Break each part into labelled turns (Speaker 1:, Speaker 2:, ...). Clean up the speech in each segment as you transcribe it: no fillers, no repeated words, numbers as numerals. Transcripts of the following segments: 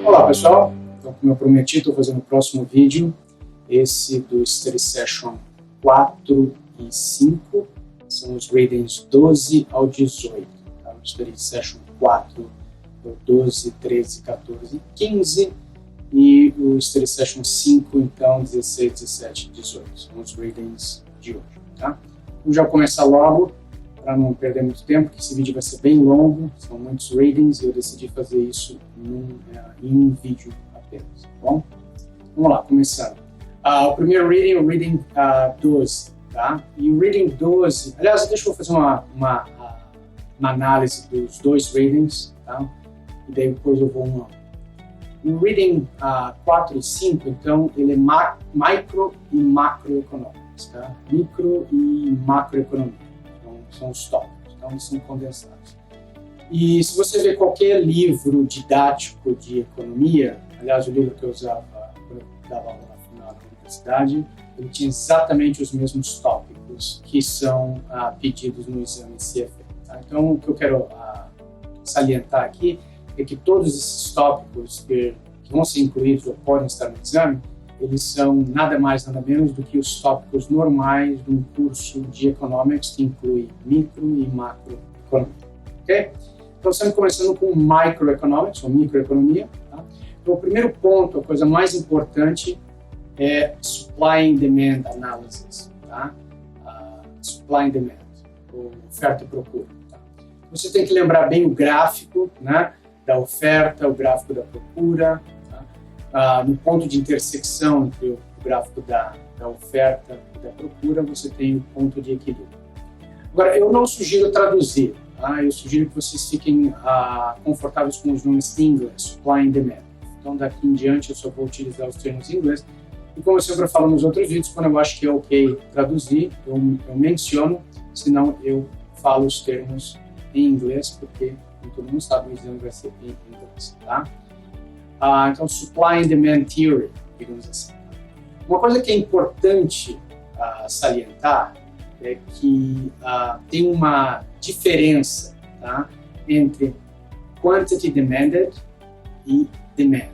Speaker 1: Olá pessoal, então como eu prometi, estou fazendo o próximo vídeo, esse do Study Session 4 e 5, são os readings 12 ao 18, tá? O Study Session 4 é o 12, 13, 14 e 15, e o Study Session 5, então, 16, 17 e 18, são os readings de hoje, tá? Vamos já começar logo, para não perder muito tempo, que esse vídeo vai ser bem longo, são muitos readings e eu decidi fazer isso em um vídeo apenas, tá bom? Vamos lá, começando. O primeiro reading é o reading 12, tá? E o reading 12, aliás, deixa eu fazer uma análise dos dois readings, tá? E daí depois eu vou um a um. O reading 4 e 5, então, ele é micro e macroeconômicos, tá? Micro e macroeconomia. São os tópicos, então eles são condensados. E se você ver qualquer livro didático de economia, aliás, o livro que eu usava quando eu dava aula na universidade, ele tinha exatamente os mesmos tópicos que são pedidos no exame CFA. Tá? Então, o que eu quero salientar aqui é que todos esses tópicos que vão ser incluídos ou podem estar no exame, eles são nada mais, nada menos do que os tópicos normais de um curso de Economics que inclui micro e macroeconomia, ok? Então, estamos começando com microeconomics, ou microeconomia, tá? Então, o primeiro ponto, a coisa mais importante é supply and demand analysis, tá? Supply and demand, ou oferta e procura, tá? Você tem que lembrar bem o gráfico, né, da oferta, o gráfico da procura, no ponto de intersecção entre o gráfico da oferta e da procura, você tem o ponto de equilíbrio. Agora, eu não sugiro traduzir, tá? Eu sugiro que vocês fiquem confortáveis com os nomes em inglês, supply and demand. Então, daqui em diante, eu só vou utilizar os termos em inglês. E como eu sempre falo nos outros vídeos, quando eu acho que é ok traduzir, eu menciono, senão eu falo os termos em inglês, porque, como todo mundo sabe, o exame vai ser em inglês, tá? Então, Supply and Demand Theory, digamos assim. Uma coisa que é importante salientar é que tem uma diferença, tá, entre Quantity Demanded e Demand.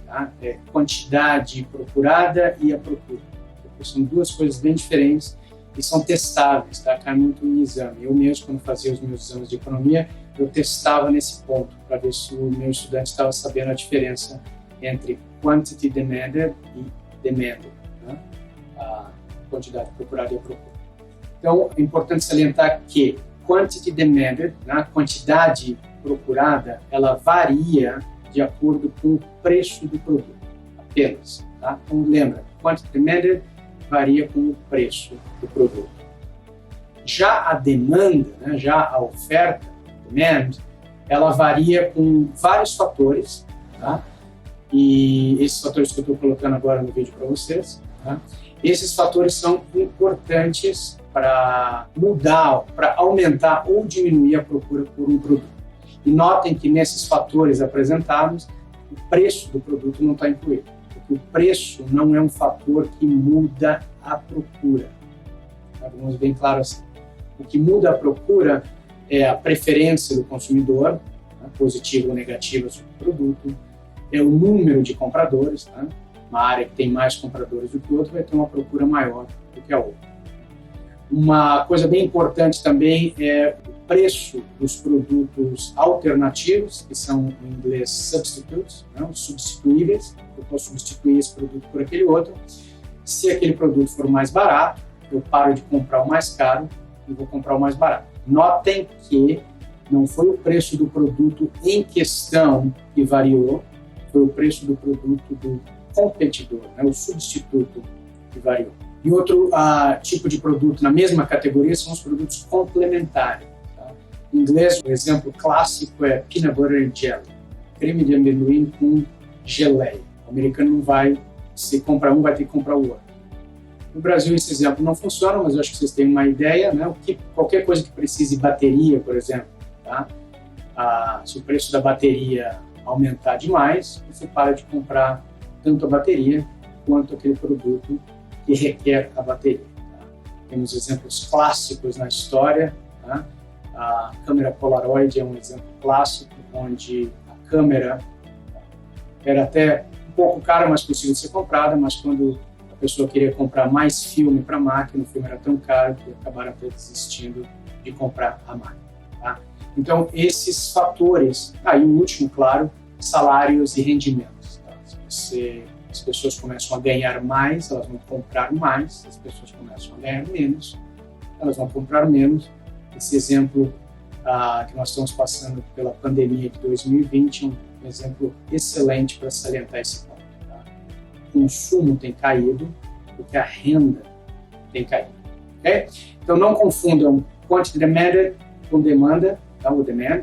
Speaker 1: Tá? É quantidade procurada e a procura. Porque são duas coisas bem diferentes e são testáveis, tá? Cai muito em exame. Eu mesmo, quando fazia os meus exames de economia, eu testava nesse ponto para ver se o meu estudante estava sabendo a diferença entre quantity demanded e demanded, né? A quantidade procurada e a procura. Então, é importante salientar que quantity demanded, né, a quantidade procurada, ela varia de acordo com o preço do produto, apenas. Tá? Então, lembra, quantity demanded varia com o preço do produto. Já a demanda, né, já a oferta, demand, ela varia com vários fatores, tá? E esses fatores que eu estou colocando agora no vídeo para vocês, tá? Esses fatores são importantes para mudar, para aumentar ou diminuir a procura por um produto. E notem que nesses fatores apresentados, o preço do produto não está incluído, porque o preço não é um fator que muda a procura. Tá? Vamos bem claro assim. O que muda a procura é a preferência do consumidor, né, positiva ou negativa sobre o produto, é o número de compradores, né, uma área que tem mais compradores do que outra vai ter uma procura maior do que a outra. Uma coisa bem importante também é o preço dos produtos alternativos, que são em inglês substitutes, né, os substituíveis. Eu posso substituir esse produto por aquele outro. Se aquele produto for mais barato, eu paro de comprar o mais caro e vou comprar o mais barato. Notem que não foi o preço do produto em questão que variou, foi o preço do produto do competidor, né, o substituto que variou. E outro tipo de produto na mesma categoria são os produtos complementares. Tá? Em inglês, o exemplo clássico é peanut butter and jelly, creme de amendoim com geleia. O americano não vai, se comprar um, vai ter que comprar o outro. No Brasil, esse exemplo não funciona, mas eu acho que vocês têm uma ideia, né? Qualquer coisa que precise bateria, por exemplo, tá? Se o preço da bateria aumentar demais, você para de comprar tanto a bateria quanto aquele produto que requer a bateria. Tá? Temos exemplos clássicos na história, tá? A câmera Polaroid é um exemplo clássico, onde a câmera era até um pouco cara, mas possível de ser comprada, mas quando a pessoa queria comprar mais filme para a máquina, o filme era tão caro que acabaram até desistindo de comprar a máquina. Tá? Então, esses fatores, e o último, claro, salários e rendimentos. Tá? Se as pessoas começam a ganhar mais, elas vão comprar mais. Se as pessoas começam a ganhar menos, elas vão comprar menos. Esse exemplo que nós estamos passando pela pandemia de 2020 é um exemplo excelente para salientar esse ponto. Tá? O consumo tem caído porque a renda tem caído. Okay? Então, não confundam quantity demanded com demanda, tá? O demand,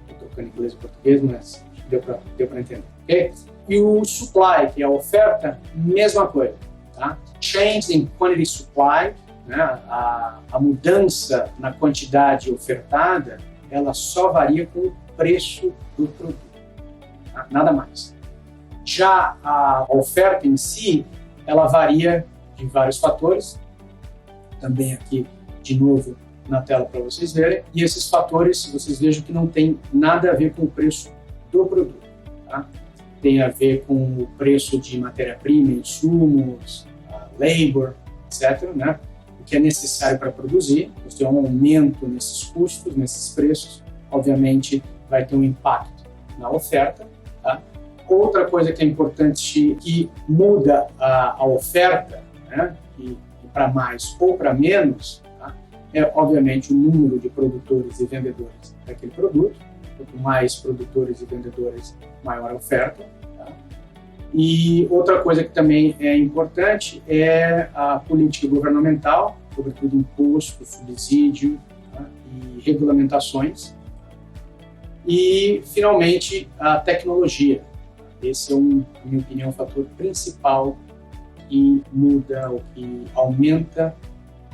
Speaker 1: estou tocando em inglês e português, mas deu para entender. Okay? E o supply, que é a oferta, mesma coisa. Tá? Change in quantity supply, né? A mudança na quantidade ofertada, ela só varia com o preço do produto, tá? Nada mais. Já a oferta em si, ela varia de vários fatores, também aqui, de novo, na tela para vocês verem, e esses fatores, vocês vejam que não tem nada a ver com o preço do produto, tá? Tem a ver com o preço de matéria-prima, insumos, labor, etc., né? O que é necessário para produzir. Se tem um aumento nesses custos, nesses preços, obviamente vai ter um impacto na oferta. Tá? Outra coisa que é importante, que muda a oferta, né? E para mais ou para menos, tá? É obviamente o número de produtores e vendedores daquele produto. Quanto mais produtores e vendedores, maior a oferta. Tá? E outra coisa que também é importante é a política governamental, sobretudo imposto, subsídio, tá? E regulamentações. E, finalmente, a tecnologia. Esse é, na minha opinião, o fator principal que muda ou que aumenta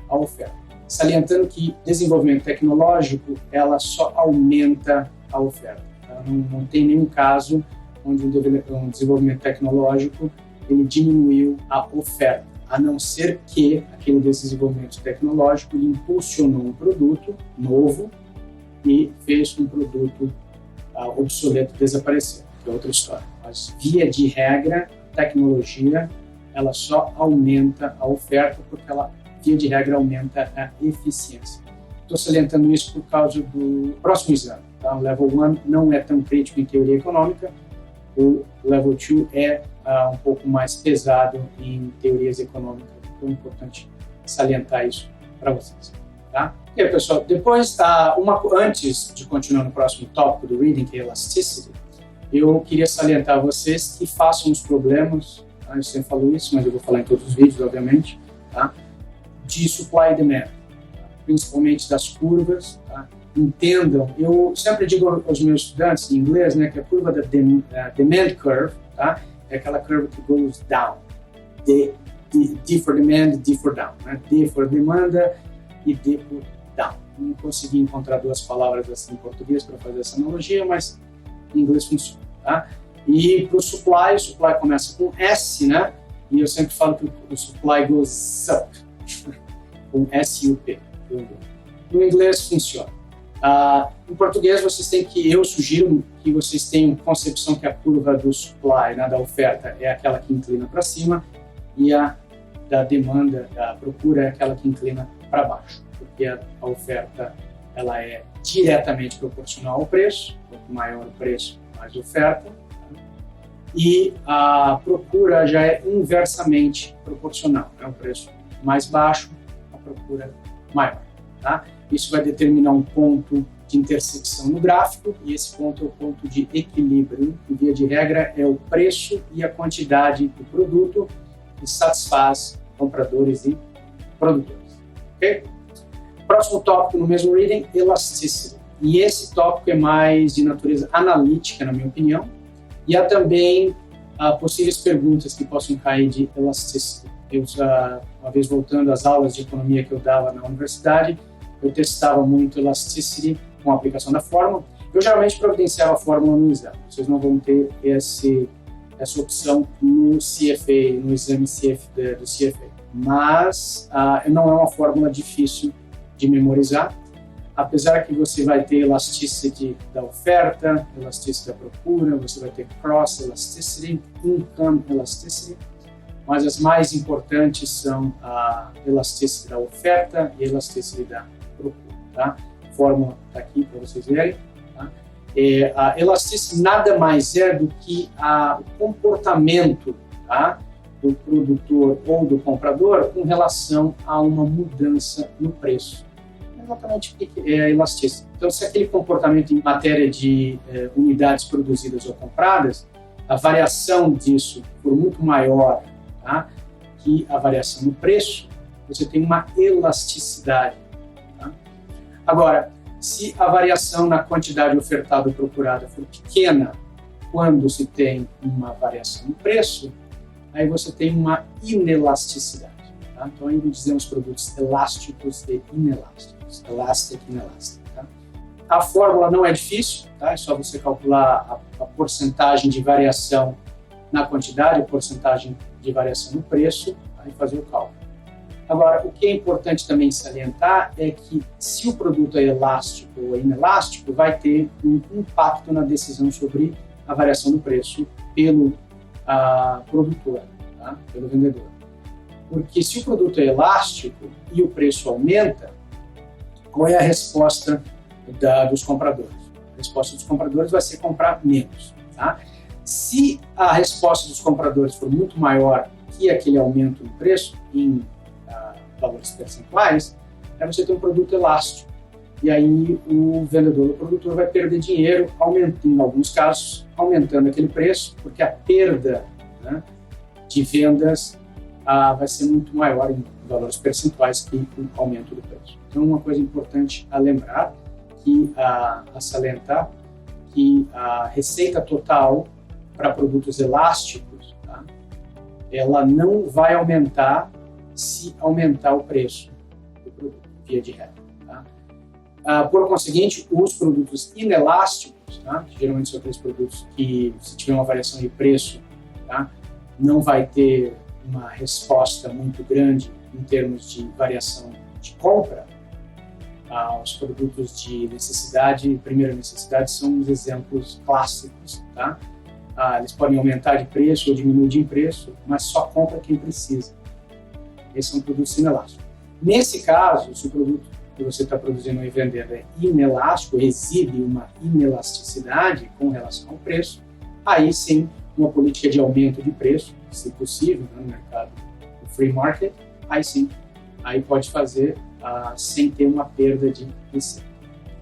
Speaker 1: a oferta. Salientando que desenvolvimento tecnológico, ela só aumenta a oferta. Tá? Não tem nenhum caso onde um desenvolvimento tecnológico ele diminuiu a oferta, a não ser que aquele desenvolvimento tecnológico ele impulsionou um produto novo e fez um produto obsoleto desaparecer, que é outra história. Mas, via de regra, a tecnologia ela só aumenta a oferta porque ela, via de regra, aumenta a eficiência. Estou salientando isso por causa do próximo exame. Tá? O Level 1 não é tão crítico em teoria econômica, o Level 2 é um pouco mais pesado em teorias econômicas. Então é importante salientar isso para vocês. Tá? E aí, pessoal, depois, antes de continuar no próximo tópico do reading, que é elasticity, eu queria salientar a vocês que façam os problemas, tá? Eu sempre falo isso, mas eu vou falar em todos os vídeos, obviamente, tá? De supply e demand, tá? Principalmente das curvas. Tá? Entendam, eu sempre digo aos meus estudantes em inglês, né, que a curva da demand curve, tá? É aquela curva que goes down. D for demand, D for down. Né? D for demanda e D por down. Não consegui encontrar duas palavras assim em português para fazer essa analogia, mas em inglês funciona. Tá? E para o supply começa com S, né? E eu sempre falo que o supply goes up, com S-U-P. No inglês funciona. Em português, eu sugiro que vocês tenham concepção que a curva do supply, né, da oferta, é aquela que inclina para cima e a da demanda, da procura, é aquela que inclina para baixo, porque a oferta ela é diretamente proporcional ao preço, quanto maior o preço, mais oferta, tá? E a procura já é inversamente proporcional, é um preço mais baixo, a procura maior. Tá? Isso vai determinar um ponto de intersecção no gráfico e esse ponto é o ponto de equilíbrio, que via de regra é o preço e a quantidade do produto que satisfaz compradores e produtores. Okay? Próximo tópico no mesmo reading, elasticity. E esse tópico é mais de natureza analítica, na minha opinião, e há também possíveis perguntas que possam cair de elasticity. Eu, uma vez voltando às aulas de economia que eu dava na universidade, eu testava muito elasticity com a aplicação da fórmula. Eu geralmente providenciava a fórmula no exame. Vocês não vão ter essa opção no CFA, no exame do CFA. Mas não é uma fórmula difícil de memorizar. apesar que você vai ter elasticity da oferta, elasticity da procura, você vai ter cross elasticity, income elasticity, mas as mais importantes são a elasticity da oferta e a elasticity da procura. Tá? A fórmula está aqui para vocês verem. Tá? A elasticity nada mais é do que o comportamento, tá, do produtor ou do comprador com relação a uma mudança no preço. Exatamente o que é a elasticity. Então, se aquele comportamento em matéria de unidades produzidas ou compradas, a variação disso for muito maior, tá, que a variação no preço, você tem uma elasticidade. Tá? Agora, se a variação na quantidade ofertada ou procurada for pequena, quando se tem uma variação no preço, aí você tem uma inelasticidade. Tá? Então, ainda dizemos produtos elásticos e inelásticos. Elastic e inelastic. Tá? A fórmula não é difícil, tá? É só você calcular a porcentagem de variação na quantidade, a porcentagem de variação no preço, tá? E fazer o cálculo. Agora, o que é importante também salientar é que se o produto é elástico ou inelástico, vai ter um impacto na decisão sobre a variação do preço pelo produtor, tá? Pelo vendedor. Porque se o produto é elástico e o preço aumenta, qual é a resposta dos compradores? A resposta dos compradores vai ser comprar menos. Tá? Se a resposta dos compradores for muito maior que aquele aumento no preço, em valores percentuais, aí você tem um produto elástico. E aí o vendedor, o produtor vai perder dinheiro, aumentando, em alguns casos, aumentando aquele preço, porque a perda, né, de vendas vai ser muito maior em valores percentuais que o aumento do preço. Então, uma coisa importante a lembrar, a salientar, que a receita total para produtos elásticos, tá, ela não vai aumentar se aumentar o preço do produto, via de regra. Tá? Por conseguinte, os produtos inelásticos, tá, que geralmente são aqueles produtos que, se tiver uma variação de preço, tá, não vai ter uma resposta muito grande em termos de variação de compra. Os produtos de necessidade, primeira necessidade, são os exemplos clássicos. Tá? Eles podem aumentar de preço ou diminuir de preço, mas só compra quem precisa. Esses são produtos inelásticos. Nesse caso, se o produto que você está produzindo e vendendo é inelástico, exibe uma inelasticidade com relação ao preço, aí sim, uma política de aumento de preço, se possível, né, no mercado do free market, aí sim, aí pode fazer sem ter uma perda de receita.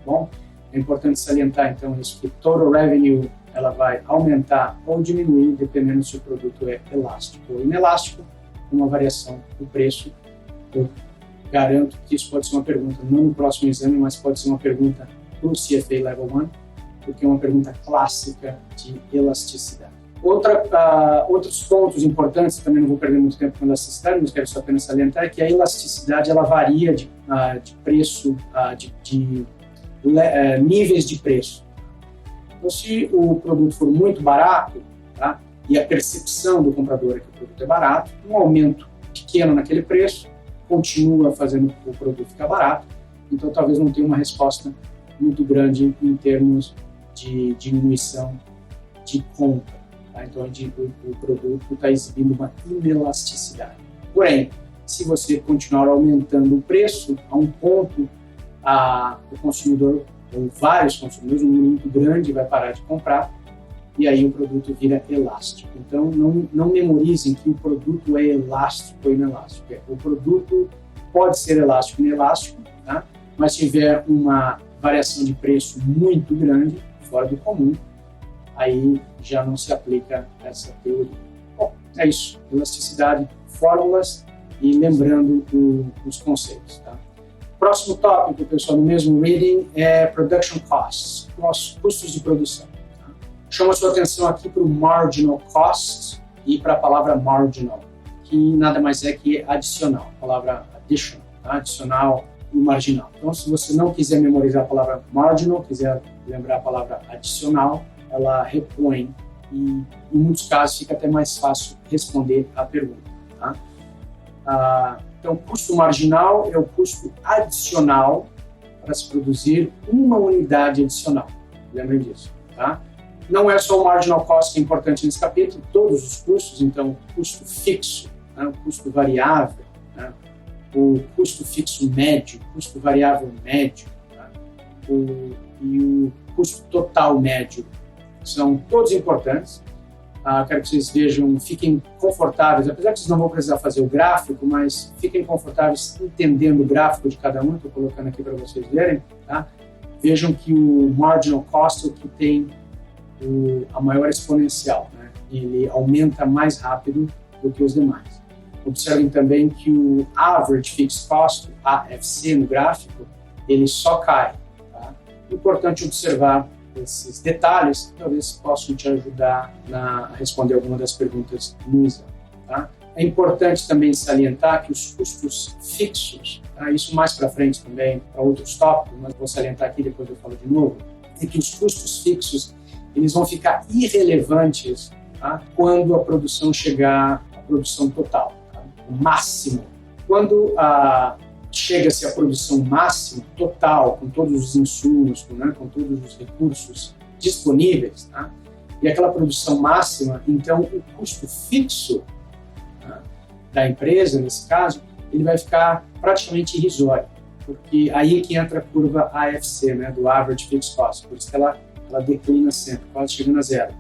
Speaker 1: Bom, é importante salientar então isso, que total revenue ela vai aumentar ou diminuir dependendo se o produto é elástico ou inelástico, uma variação do preço. Eu garanto que isso pode ser uma pergunta, não no próximo exame, mas pode ser uma pergunta para o CFA Level 1, porque é uma pergunta clássica de elasticidade. Outros pontos importantes, também não vou perder muito tempo com elasticidade, mas quero só apenas salientar, é que a elasticidade ela varia de preço, de níveis de preço. Então, se o produto for muito barato, tá, e a percepção do comprador é que o produto é barato, um aumento pequeno naquele preço continua fazendo o produto ficar barato, então talvez não tenha uma resposta muito grande em termos de diminuição de compra. Tá? Então, o produto está exibindo uma inelasticidade. Porém, se você continuar aumentando o preço, a um ponto, o consumidor, ou vários consumidores, um número muito grande, vai parar de comprar, e aí o produto vira elástico. Então, não memorizem que o produto é elástico ou inelástico. O produto pode ser elástico e inelástico, tá? Mas se tiver uma variação de preço muito grande, fora do comum, aí já não se aplica essa teoria. Bom, é isso. Elasticidade, fórmulas e lembrando os conceitos. Tá? Próximo tópico, pessoal, no mesmo reading, é Production Costs, custos de produção. Tá? Chamo a sua atenção aqui para o Marginal Cost e para a palavra Marginal, que nada mais é que adicional, a palavra additional, tá? Adicional e marginal. Então, se você não quiser memorizar a palavra Marginal, quiser lembrar a palavra adicional, ela repõe e, em muitos casos, fica até mais fácil responder a pergunta. Tá? Então, custo marginal é o custo adicional para se produzir uma unidade adicional. Lembrem disso, tá? Não é só o marginal cost que é importante nesse capítulo, todos os custos, então, custo fixo, né, o custo variável, né, o custo fixo médio, custo variável médio, tá, e o custo total médio, são todos importantes. Quero que vocês vejam, fiquem confortáveis, apesar que vocês não vão precisar fazer o gráfico, mas fiquem confortáveis entendendo o gráfico de cada um, estou colocando aqui para vocês verem, tá? Vejam que o marginal cost é o que tem a maior exponencial, né? Ele aumenta mais rápido do que os demais. Observem também que o average fixed cost, AFC no gráfico, ele só cai, tá? Importante observar esses detalhes, talvez possam te ajudar a responder alguma das perguntas no exame, tá? É importante também salientar que os custos fixos, tá? Isso mais para frente também, para outros tópicos, mas vou salientar aqui, depois eu falo de novo, é que os custos fixos eles vão ficar irrelevantes, tá? Quando a produção chegar à produção total, tá? O máximo. Quando chega-se à produção máxima, total, com todos os insumos, com todos os recursos disponíveis, tá? E aquela produção máxima, então o custo fixo, tá, da empresa, nesse caso, ele vai ficar praticamente irrisório, porque aí é que entra a curva AFC, né, do Average Fixed Cost, por isso que ela declina sempre, quase chegando a zero.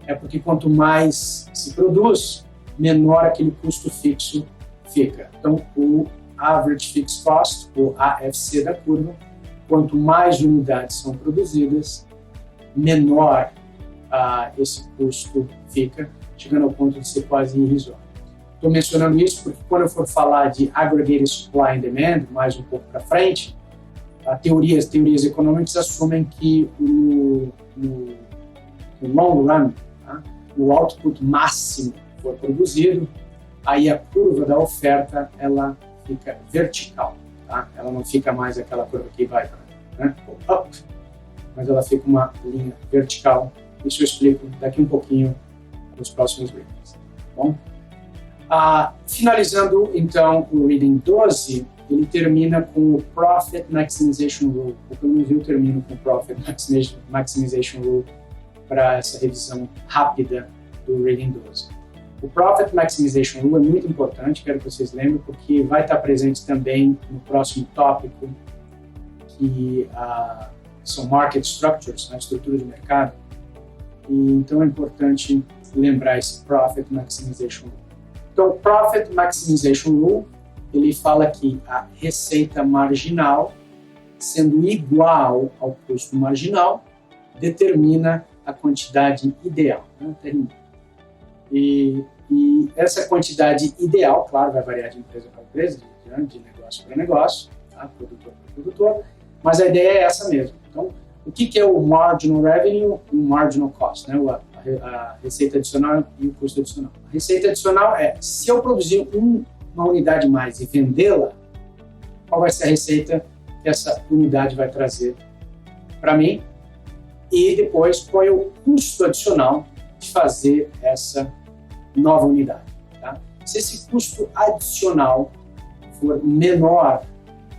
Speaker 1: É porque quanto mais se produz, menor aquele custo fixo fica. Então, o Average Fixed Cost, o AFC da curva, quanto mais unidades são produzidas, menor esse custo fica, chegando ao ponto de ser quase irrisório. Estou mencionando isso porque quando eu for falar de Aggregated Supply and Demand, mais um pouco para frente, teorias econômicas assumem que no long run, tá, o output máximo for produzido, aí a curva da oferta ela fica vertical, tá? Ela não fica mais aquela curva que vai para, né, up, mas ela fica uma linha vertical. Isso eu explico daqui um pouquinho nos próximos vídeos. Bom, finalizando então o reading 12, ele termina com o Profit Maximization Rule, ou pelo menos eu termino com o Profit Maximization Rule para essa revisão rápida do reading 12. O Profit Maximization Rule é muito importante, quero que vocês lembrem, porque vai estar presente também no próximo tópico, que são Market Structures, a estrutura de mercado. E, então é importante lembrar esse Profit Maximization Rule. Então, o Profit Maximization Rule, ele fala que a receita marginal, sendo igual ao custo marginal, determina a quantidade ideal, né? E essa quantidade ideal, claro, vai variar de empresa para empresa, de negócio para negócio, tá? Produtor para produtor, mas a ideia é essa mesmo. Então, o que é o marginal revenue e o marginal cost, né? A receita adicional e o custo adicional. A receita adicional é, se eu produzir uma unidade mais e vendê-la, qual vai ser a receita que essa unidade vai trazer para mim? E depois, qual é o custo adicional de fazer essa nova unidade, tá? Se esse custo adicional for menor,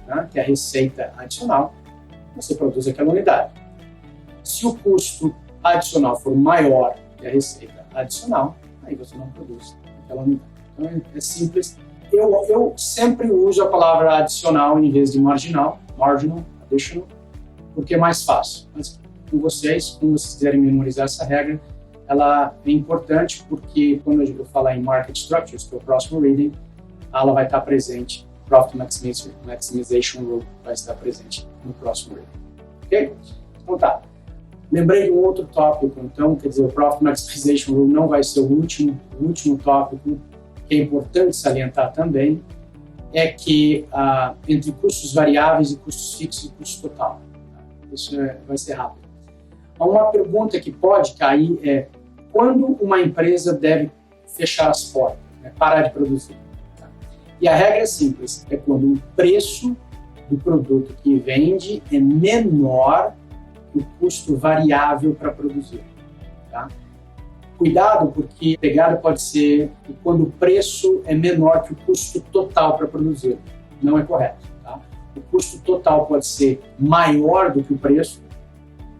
Speaker 1: tá, que a receita adicional, você produz aquela unidade. Se o custo adicional for maior que a receita adicional, aí você não produz aquela unidade. Então é simples. Eu sempre uso a palavra adicional em vez de marginal, additional, porque é mais fácil. Mas como vocês quiserem memorizar essa regra, ela é importante porque quando eu falar em Market Structures, que é o próximo reading, ela vai estar presente, Profit Maximization Rule vai estar presente no próximo reading. Ok? Então tá. Lembrei de um outro tópico, então, quer dizer, o Profit Maximization Rule não vai ser o último tópico, que é importante salientar também, é que entre custos variáveis e custos fixos e custo total. Isso vai ser rápido. Uma pergunta que pode cair é quando uma empresa deve fechar as portas, né, parar de produzir. Tá? E a regra é simples, é quando o preço do produto que vende é menor que o custo variável para produzir. Tá? Cuidado, porque a pegada pode ser quando o preço é menor que o custo total para produzir. Não é correto. Tá? o custo total pode ser maior do que o preço,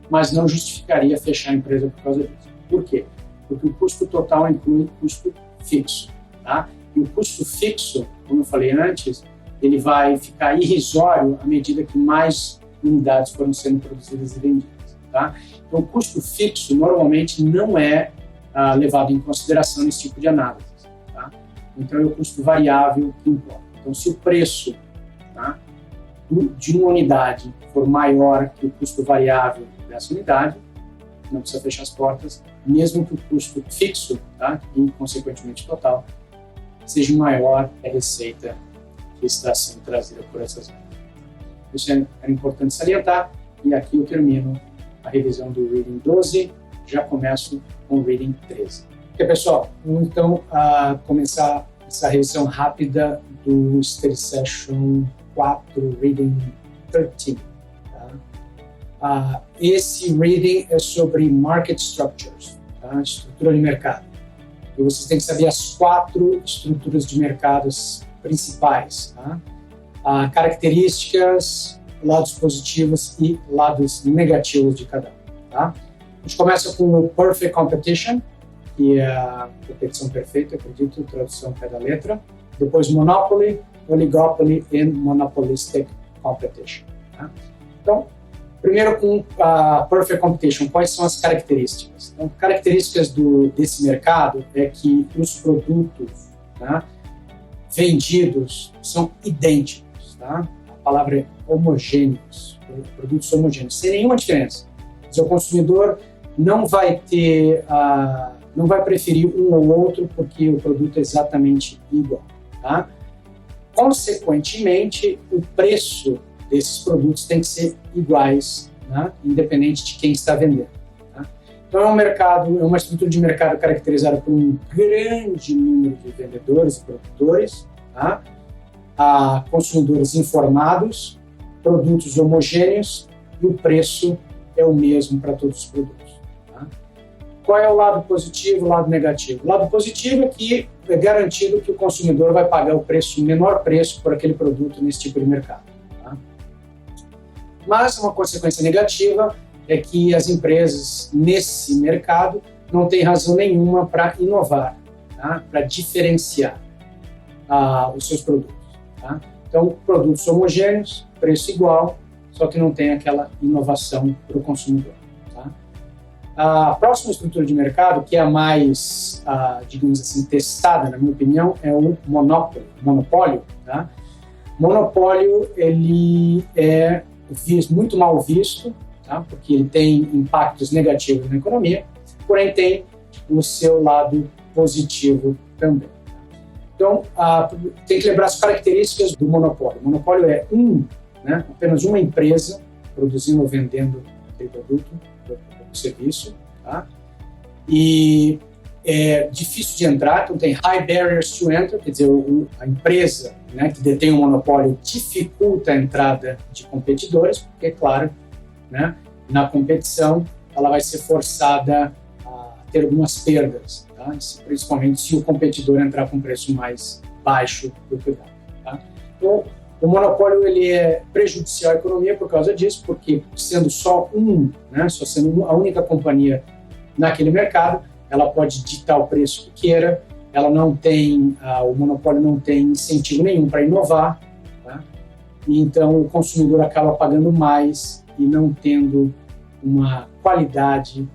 Speaker 1: mas não justificaria fechar a empresa por causa disso. Por quê? Porque o custo total inclui custo fixo, tá? E o custo fixo, como eu falei antes, ele vai ficar irrisório à medida que mais unidades foram sendo produzidas e vendidas, tá? Então, o custo fixo normalmente não é levado em consideração nesse tipo de análise, tá? Então, é o custo variável que importa. Então, se o preço, tá, de uma unidade for maior que o custo variável dessa unidade, não precisa fechar as portas, mesmo que o custo fixo, tá, e consequentemente total, seja maior que a receita que está sendo trazida por essas áreas. Isso é importante salientar, e aqui eu termino a revisão do Reading 12, já começo com o Reading 13. Ok, pessoal, vamos então começar essa revisão rápida do Study Session 4, Reading 13. Tá? Esse reading é sobre Market Structures, tá? Estrutura de mercado. E vocês têm que saber as 4 estruturas de mercados principais, tá? Características, lados positivos e lados negativos de cada um. Tá? A gente começa com o Perfect Competition, que é a competição perfeita, acredito, tradução ao pé da letra. Depois Monopoly, Oligopoly e Monopolistic Competition. Tá? Então, primeiro com a Perfect Competition, quais são as características? Então, características desse mercado é que os produtos, tá, vendidos são idênticos, tá? A palavra é homogêneos, produtos homogêneos, sem nenhuma diferença. O consumidor não vai preferir um ou outro porque o produto é exatamente igual, tá? Consequentemente, o preço desses produtos tem que ser iguais, né? Independente de quem está vendendo. Tá? Então é uma estrutura de mercado caracterizada por um grande número de vendedores e produtores, tá? Consumidores informados, produtos homogêneos e o preço é o mesmo para todos os produtos. Tá? Qual é o lado positivo e o lado negativo? O lado positivo é que é garantido que o consumidor vai pagar o menor preço por aquele produto nesse tipo de mercado. Tá? Mas uma consequência negativa é que as empresas nesse mercado não têm razão nenhuma para inovar, tá? Para diferenciar os seus produtos. Tá? Então, produtos homogêneos, preço igual, só que não tem aquela inovação para o consumidor. Tá? A próxima estrutura de mercado, que é a mais, digamos assim, testada, na minha opinião, é o monopólio. Tá? Monopólio, ele é muito mal visto, tá? Porque ele tem impactos negativos na economia, porém tem o seu lado positivo também. Então, tem que lembrar as características do monopólio. O monopólio é apenas uma empresa produzindo ou vendendo aquele produto ou serviço, tá? E é difícil de entrar, então tem high barriers to enter, quer dizer, a empresa, né, que detém o monopólio dificulta a entrada de competidores, porque, é claro, né, na competição ela vai ser forçada a ter algumas perdas, tá? Principalmente se o competidor entrar com preço mais baixo do que o dado. Tá? Então, o monopólio ele é prejudicial à economia por causa disso, porque sendo só só sendo a única companhia naquele mercado, ela pode ditar o preço que queira, ela não tem, o monopólio não tem incentivo nenhum para inovar, tá? E então o consumidor acaba pagando mais e não tendo uma qualidade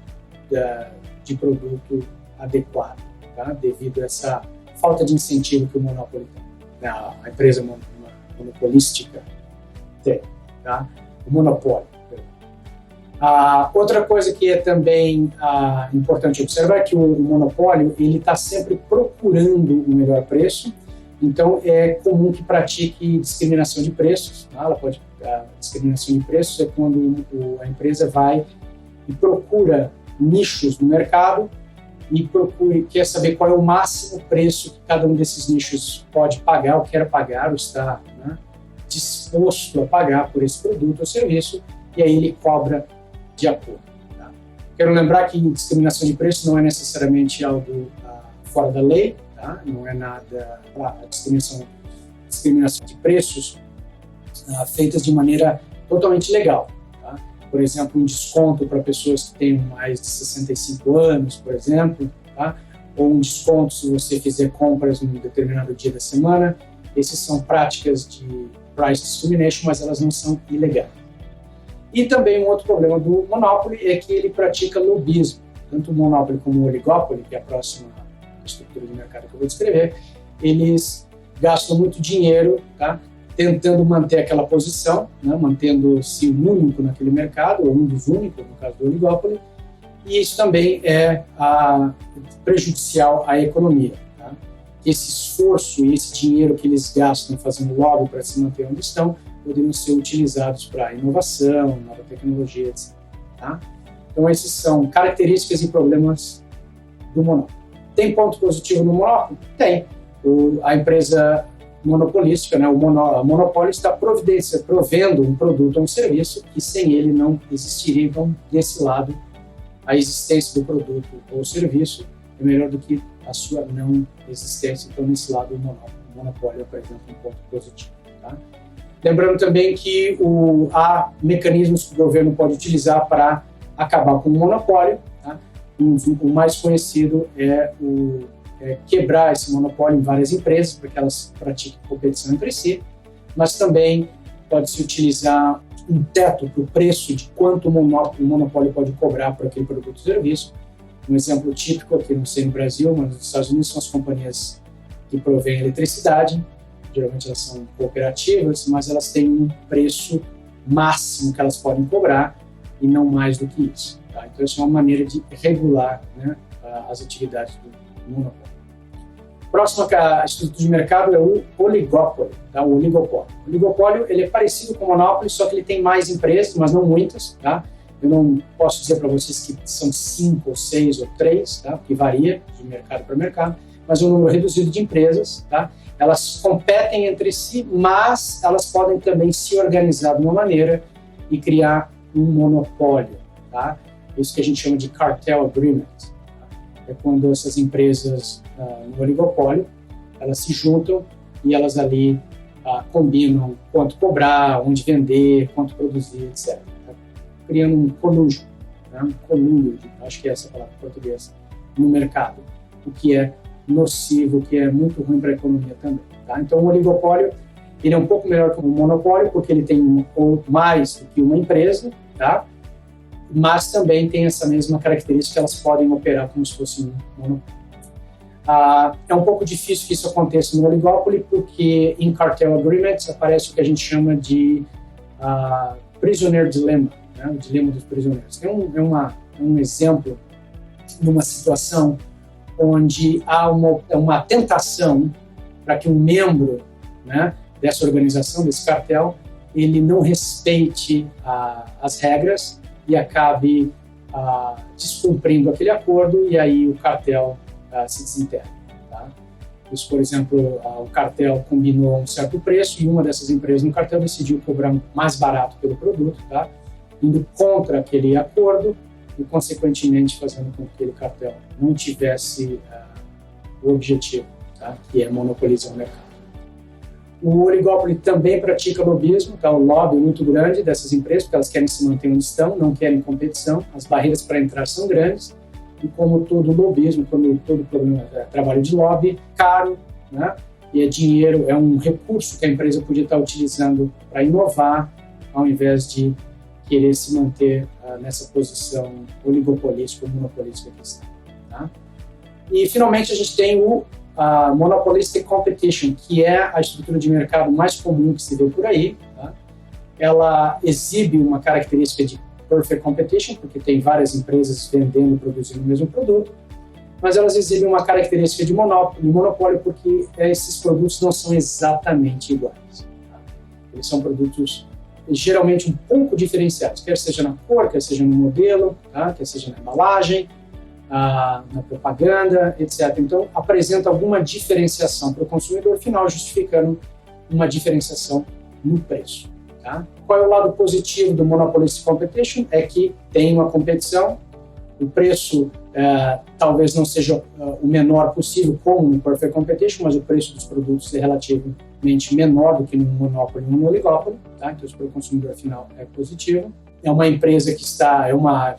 Speaker 1: de produto adequada, tá? Devido a essa falta de incentivo que o monopólio tem, a empresa monopolística tem, tá? O monopólio. Outra coisa que é também importante observar é que o monopólio ele está sempre procurando o melhor preço, então é comum que pratique discriminação de preços. Tá? Discriminação de preços é quando a empresa vai e procura nichos no mercado e quer saber qual é o máximo preço que cada um desses nichos pode pagar, ou quer pagar, ou está, né, disposto a pagar por esse produto ou serviço, e aí ele cobra de acordo. Tá? Quero lembrar que discriminação de preço não é necessariamente algo fora da lei, tá? Não é nada. A discriminação de preços feitas de maneira totalmente legal. Tá? Por exemplo, um desconto para pessoas que têm mais de 65 anos, por exemplo, tá? Ou um desconto se você fizer compras em um determinado dia da semana. Essas são práticas de price discrimination, mas elas não são ilegais. E também um outro problema do monopoly é que ele pratica lobismo. Tanto o monopoly como o oligopoly, que é a próxima estrutura de mercado que eu vou descrever, eles gastam muito dinheiro, tá? Tentando manter aquela posição, né? Mantendo-se único naquele mercado, ou um dos únicos, no caso do oligopoly, e isso também é prejudicial à economia. Tá? Esse esforço e esse dinheiro que eles gastam fazendo lobby para se manter onde estão poderiam ser utilizados para inovação, nova tecnologia, etc. Tá? Então, esses são características e problemas do monopólio. Tem ponto positivo no monopólio? Tem. A empresa monopolística, né, o monopólio está provendo um produto ou um serviço que sem ele não existiria. Então, desse lado, a existência do produto ou serviço é melhor do que a sua não existência. Então, nesse lado, o monopólio apresenta um ponto positivo. Tá? Lembrando também que há mecanismos que o governo pode utilizar para acabar com o monopólio. Tá? O mais conhecido é quebrar esse monopólio em várias empresas, para que elas pratiquem competição entre si, mas também pode-se utilizar um teto para o preço de quanto o monopólio pode cobrar por aquele produto ou serviço. Um exemplo típico, aqui não sei no Brasil, mas nos Estados Unidos, são as companhias que provêm eletricidade. Geralmente elas são cooperativas, mas elas têm um preço máximo que elas podem cobrar e não mais do que isso. Tá? Então, isso é uma maneira de regular, né, as atividades do monopólio. Próximo a estrutura de mercado é o oligopólio. Tá? O oligopólio. O oligopólio ele é parecido com o monopólio, só que ele tem mais empresas, mas não muitas. Tá? Eu não posso dizer para vocês que são 5 ou 6 ou 3, tá? Que varia de mercado para mercado, mas um número reduzido de empresas. Tá? Elas competem entre si, mas elas podem também se organizar de uma maneira e criar um monopólio. Tá? Isso que a gente chama de cartel agreement. É quando essas empresas no oligopólio, elas se juntam e elas ali combinam quanto cobrar, onde vender, quanto produzir, etc. Tá? Criando um colúgio, né? Um colúrio, acho que é essa a palavra em português, no mercado, o que é nocivo, o que é muito ruim para a economia também. Tá? Então, o oligopólio ele é um pouco melhor que o monopólio, porque ele tem mais do que uma empresa, tá? Mas também tem essa mesma característica, elas podem operar como se fosse um monopólio. É um pouco difícil que isso aconteça no oligopólio, porque em cartel agreements aparece o que a gente chama de prisoner dilemma, né? O dilema dos prisioneiros. É um exemplo de uma situação onde há uma tentação para que um membro, né, dessa organização, desse cartel, ele não respeite as regras e acabe descumprindo aquele acordo, e aí o cartel se desintegra. Tá? Isso, por exemplo, o cartel combinou um certo preço e uma dessas empresas no cartel decidiu cobrar mais barato pelo produto, tá? Indo contra aquele acordo e, consequentemente, fazendo com que aquele cartel não tivesse o objetivo, tá? Que é monopolizar o mercado. O oligopólio também pratica lobismo, tá? O lobby é muito grande dessas empresas, porque elas querem se manter onde estão, não querem competição, as barreiras para entrar são grandes, e como todo lobismo, como todo trabalho de lobby, caro, né? E é dinheiro, é um recurso que a empresa podia estar utilizando para inovar, ao invés de querer se manter nessa posição oligopolística ou monopolística que está. Tá? E, finalmente, a gente tem o Monopolistic Competition, que é a estrutura de mercado mais comum que se vê por aí. Tá? Ela exibe uma característica de Perfect Competition, porque tem várias empresas vendendo e produzindo o mesmo produto, mas elas exibem uma característica de monopólio porque esses produtos não são exatamente iguais. Tá? Eles são produtos geralmente um pouco diferenciados, quer seja na cor, quer seja no modelo, tá? Quer seja na embalagem, na propaganda, etc. Então, apresenta alguma diferenciação para o consumidor final, justificando uma diferenciação no preço. Tá? Qual é o lado positivo do Monopolistic Competition? É que tem uma competição, o preço talvez não seja o menor possível, como no Perfect Competition, mas o preço dos produtos é relativamente menor do que no monopólio e no oligopólio, tá? Então, isso para o consumidor final é positivo. É uma empresa que uma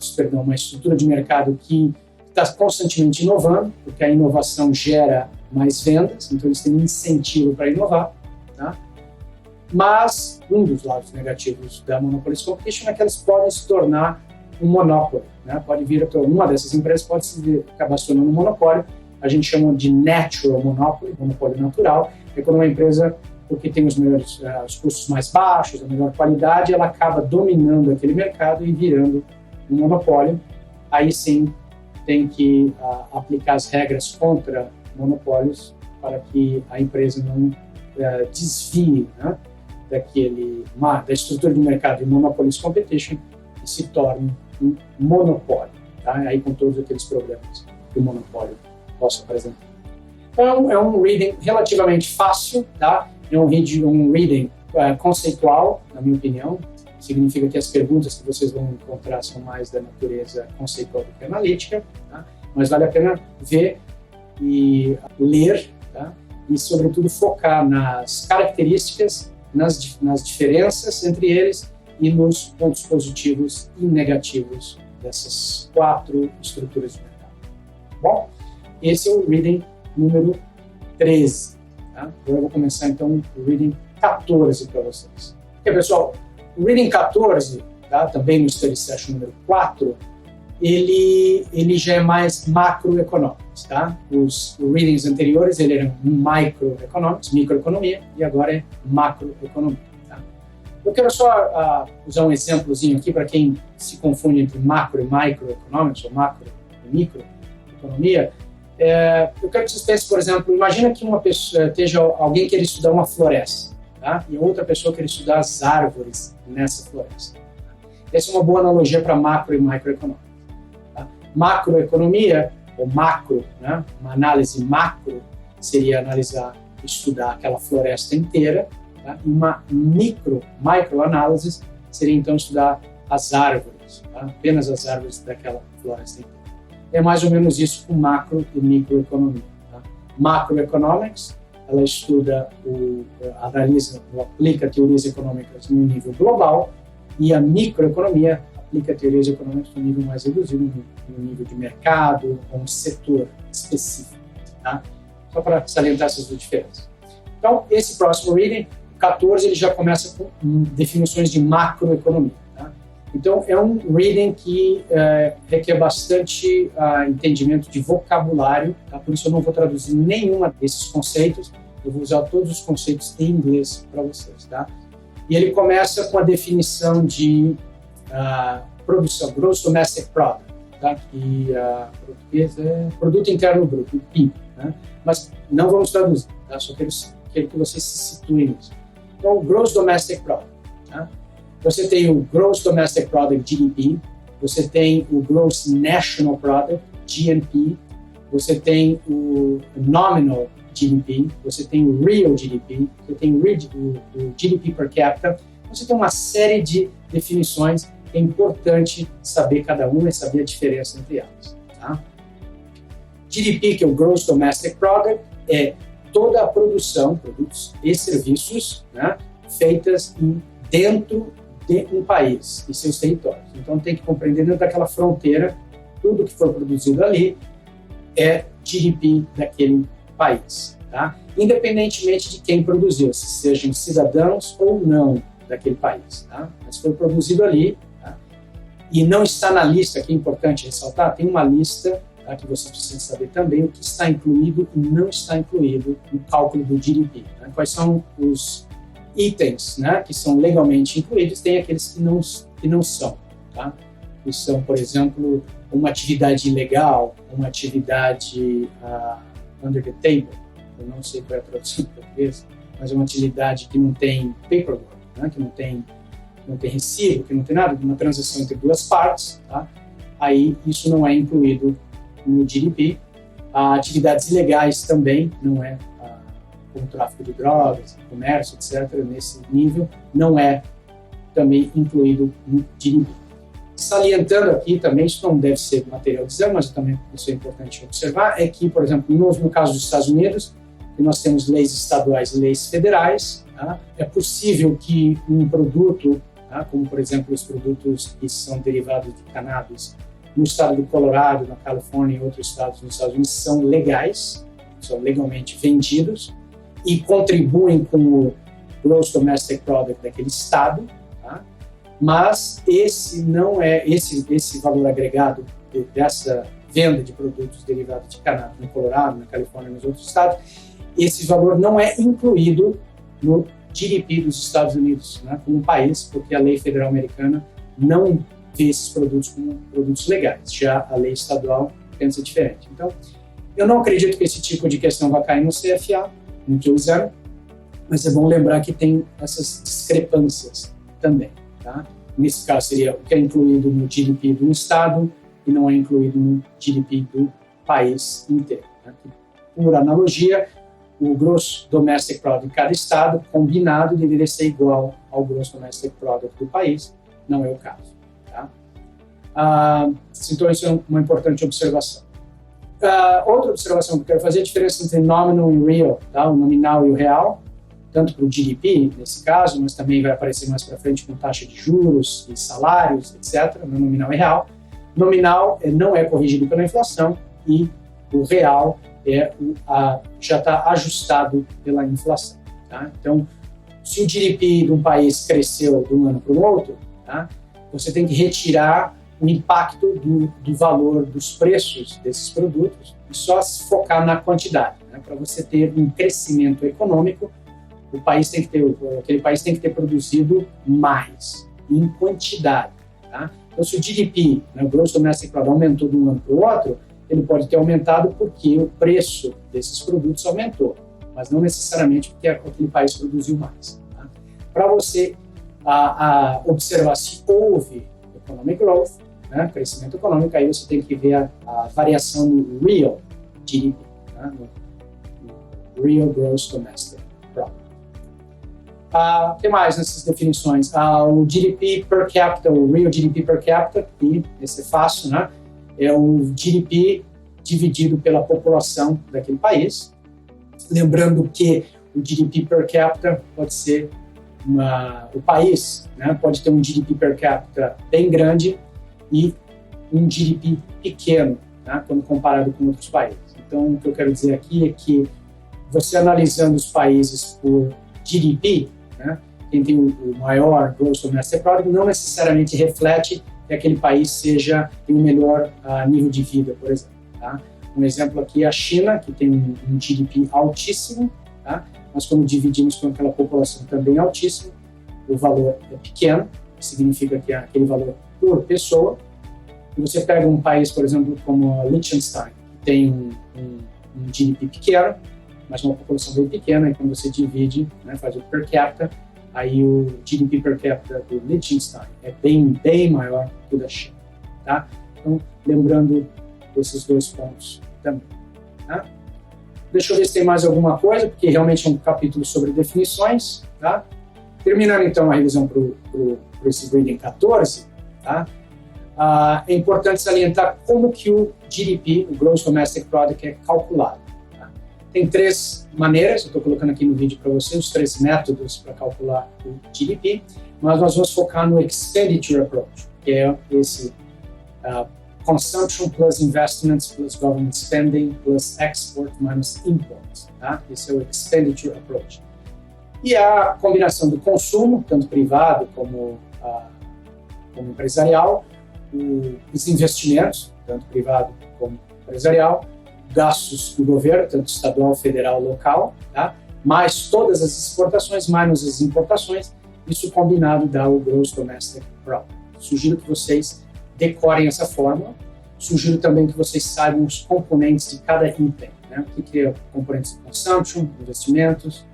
Speaker 1: estrutura de mercado que está constantemente inovando, porque a inovação gera mais vendas, então eles têm um incentivo para inovar, tá? Mas um dos lados negativos da Monopoly Competition é que elas podem se tornar um monopólio, né? Pode vir uma dessas empresas pode acabar se tornando um monopólio. A gente chama de natural monopoly, monopólio natural. É quando uma empresa, porque tem os custos mais baixos, a melhor qualidade, ela acaba dominando aquele mercado e virando um monopólio. Aí sim tem que aplicar as regras contra monopólios para que a empresa não desvie, né, da estrutura de mercado de Monopoly Competition e se torne um monopólio, tá? Aí com todos aqueles problemas que o monopólio possa apresentar. Então, é um reading relativamente fácil, tá? É um reading conceitual, na minha opinião. Significa que as perguntas que vocês vão encontrar são mais da natureza conceitual do que analítica, tá? Mas vale a pena ver e ler, tá? E, sobretudo, focar nas características, nas diferenças entre eles e nos pontos positivos e negativos dessas 4 estruturas de mercado. Bom, esse é o reading número 13. Tá? Agora eu vou começar, então, o reading 14 para vocês. Ok, pessoal? O reading 14, tá? Também no study session número 4, ele já é mais macroeconômicos, tá? Os readings anteriores ele eram microeconomics, microeconomia, e agora é macroeconomia, tá? Eu quero só usar um exemplozinho aqui para quem se confunde entre macro e microeconomics, ou macro e microeconomia. Eu quero que vocês pensem, por exemplo, imagina que alguém queira estudar uma floresta, tá? E outra pessoa queira estudar as árvores nessa floresta. Essa é uma boa analogia para macro e microeconomia. Macroeconomia, ou macro, né? Uma análise macro seria estudar aquela floresta inteira, tá? E uma microanálise seria então estudar as árvores, tá? Apenas as árvores daquela floresta inteira. É mais ou menos isso com macro e microeconomia. Tá? Macroeconomics, ela estuda, analisa, aplica teorias econômicas no nível global, e a microeconomia aplica teorias econômicas no nível mais reduzido, no nível de mercado ou um setor específico, tá? Só para salientar essas duas diferenças. Então, esse próximo reading, 14, ele já começa com definições de macroeconomia, tá? Então, é um reading que requer bastante entendimento de vocabulário, tá? Por isso eu não vou traduzir nenhuma desses conceitos, eu vou usar todos os conceitos em inglês para vocês, tá? E ele começa com a definição de produção, Gross Domestic Product, tá? Que em português é Produto Interno Bruto, PIB, né? Mas não vamos traduzir, tá? Só quero que vocês se situem nisso. Então, o Gross Domestic Product, tá? Você tem o Gross Domestic Product, GDP, você tem o Gross National Product, GNP, você tem o Nominal GDP, você tem o Real GDP, você tem o GDP per capita, você tem uma série de definições. É importante saber cada uma e saber a diferença entre elas, tá? GDP, que é o Gross Domestic Product, é toda a produção, produtos e serviços, né, feitas dentro de um país e seus territórios. Então tem que compreender dentro daquela fronteira, tudo que for produzido ali é GDP daquele país, tá? Independentemente de quem produziu, se sejam cidadãos ou não daquele país, tá? Mas foi produzido ali, tá? E não está na lista, que é importante ressaltar, tem uma lista, tá, que vocês precisam saber também o que está incluído e não está incluído no cálculo do GDP, né? Quais são os itens, né, que são legalmente incluídos, tem aqueles que não são, tá? Que são, por exemplo, uma atividade ilegal, uma atividade under the table, eu não sei qual é a tradução em português, mas é uma atividade que não tem paperwork, né, que não tem recibo, que não tem nada, uma transação entre duas partes, tá? Aí isso não é incluído no GDP. Atividades ilegais também não é, como tráfico de drogas, comércio, etc., nesse nível, não é também incluído no GDP. Salientando aqui também, isso não deve ser material de exame, mas também isso é importante observar, é que, por exemplo, no caso dos Estados Unidos, nós temos leis estaduais e leis federais, tá? É possível que um produto, tá? Como, por exemplo, os produtos que são derivados de cannabis, no estado do Colorado, na Califórnia e outros estados nos Estados Unidos, são legais, são legalmente vendidos e contribuem com o Gross Domestic Product daquele estado, tá? Mas esse não é esse valor agregado dessa venda de produtos derivados de cannabis no Colorado, na Califórnia e nos outros estados, esse valor não é incluído no GDP dos Estados Unidos, né, como um país, porque a lei federal americana não vê esses produtos como produtos legais. Já a lei estadual pensa diferente. Então, eu não acredito que esse tipo de questão vai cair no CFA, no teu exame, mas é bom lembrar que tem essas discrepâncias também. Tá? Nesse caso, seria o que é incluído no GDP do estado e não é incluído no GDP do país inteiro. Né? Por analogia, o Gross Domestic Product de cada estado, combinado, deveria ser igual ao Gross Domestic Product do país. Não é o caso. Tá? Então, isso é uma importante observação. Outra observação que eu quero fazer é a diferença entre nominal e real, tá? O nominal e o real, tanto para o GDP, nesse caso, mas também vai aparecer mais para frente com taxa de juros e salários, etc., no nominal e real. Nominal não é corrigido pela inflação e o real já está ajustado pela inflação. Tá? Então, se o GDP de um país cresceu de um ano para o outro, tá? Você tem que retirar o impacto do valor dos preços desses produtos e só se focar na quantidade. Né? Para você ter um crescimento econômico, aquele país tem que ter produzido mais, em quantidade. Tá? Então, se o GDP, né, o Gross Domestic Product, aumentou de um ano para o outro, ele pode ter aumentado porque o preço desses produtos aumentou, mas não necessariamente porque aquele país produziu mais. Tá? Para você observar se houve economic growth, né, crescimento econômico, aí você tem que ver a variação no real GDP, né, no Real Gross Domestic Product. O que mais nessas definições? O GDP per capita, o Real GDP per capita, e esse é fácil, né? É o GDP dividido pela população daquele país. Lembrando que o GDP per capita pode ser o país, né, pode ter um GDP per capita bem grande e um GDP pequeno, né, quando comparado com outros países. Então, o que eu quero dizer aqui é que você analisando os países por GDP, né, quem tem o maior Gross Domestic Product não necessariamente reflete que aquele país tem um melhor nível de vida, por exemplo. Tá? Um exemplo aqui é a China, que tem um GDP altíssimo, tá? Mas quando dividimos com aquela população também altíssima, o valor é pequeno, significa que é aquele valor por pessoa. E você pega um país, por exemplo, como Liechtenstein, que tem um GDP pequeno, mas uma população bem pequena, e quando você divide, né, faz o per capita, aí o GDP per capita do Liechtenstein é bem maior que o da China. Tá? Então, lembrando esses dois pontos também. Tá? Deixa eu ver se tem mais alguma coisa, porque realmente é um capítulo sobre definições. Tá? Terminando, então, a revisão para esse Reading 14, tá? É importante salientar como que o GDP, o Gross Domestic Product, é calculado. Tá? Tem 3 maneiras, eu estou colocando aqui no vídeo para vocês, os 3 métodos para calcular o GDP, mas nós vamos focar no Expenditure Approach, que é esse Consumption plus Investments plus Government Spending plus Export minus Imports. Tá? Esse é o Expenditure Approach. E a combinação do consumo, tanto privado como empresarial, os investimentos, tanto privado como empresarial, gastos do governo, tanto estadual, federal, local, tá? Mais todas as exportações, menos as importações, isso combinado dá o Gross Domestic Product. Sugiro que vocês decorem essa fórmula, sugiro também que vocês saibam os componentes de cada item, né? O que é componentes de consumption, investimentos,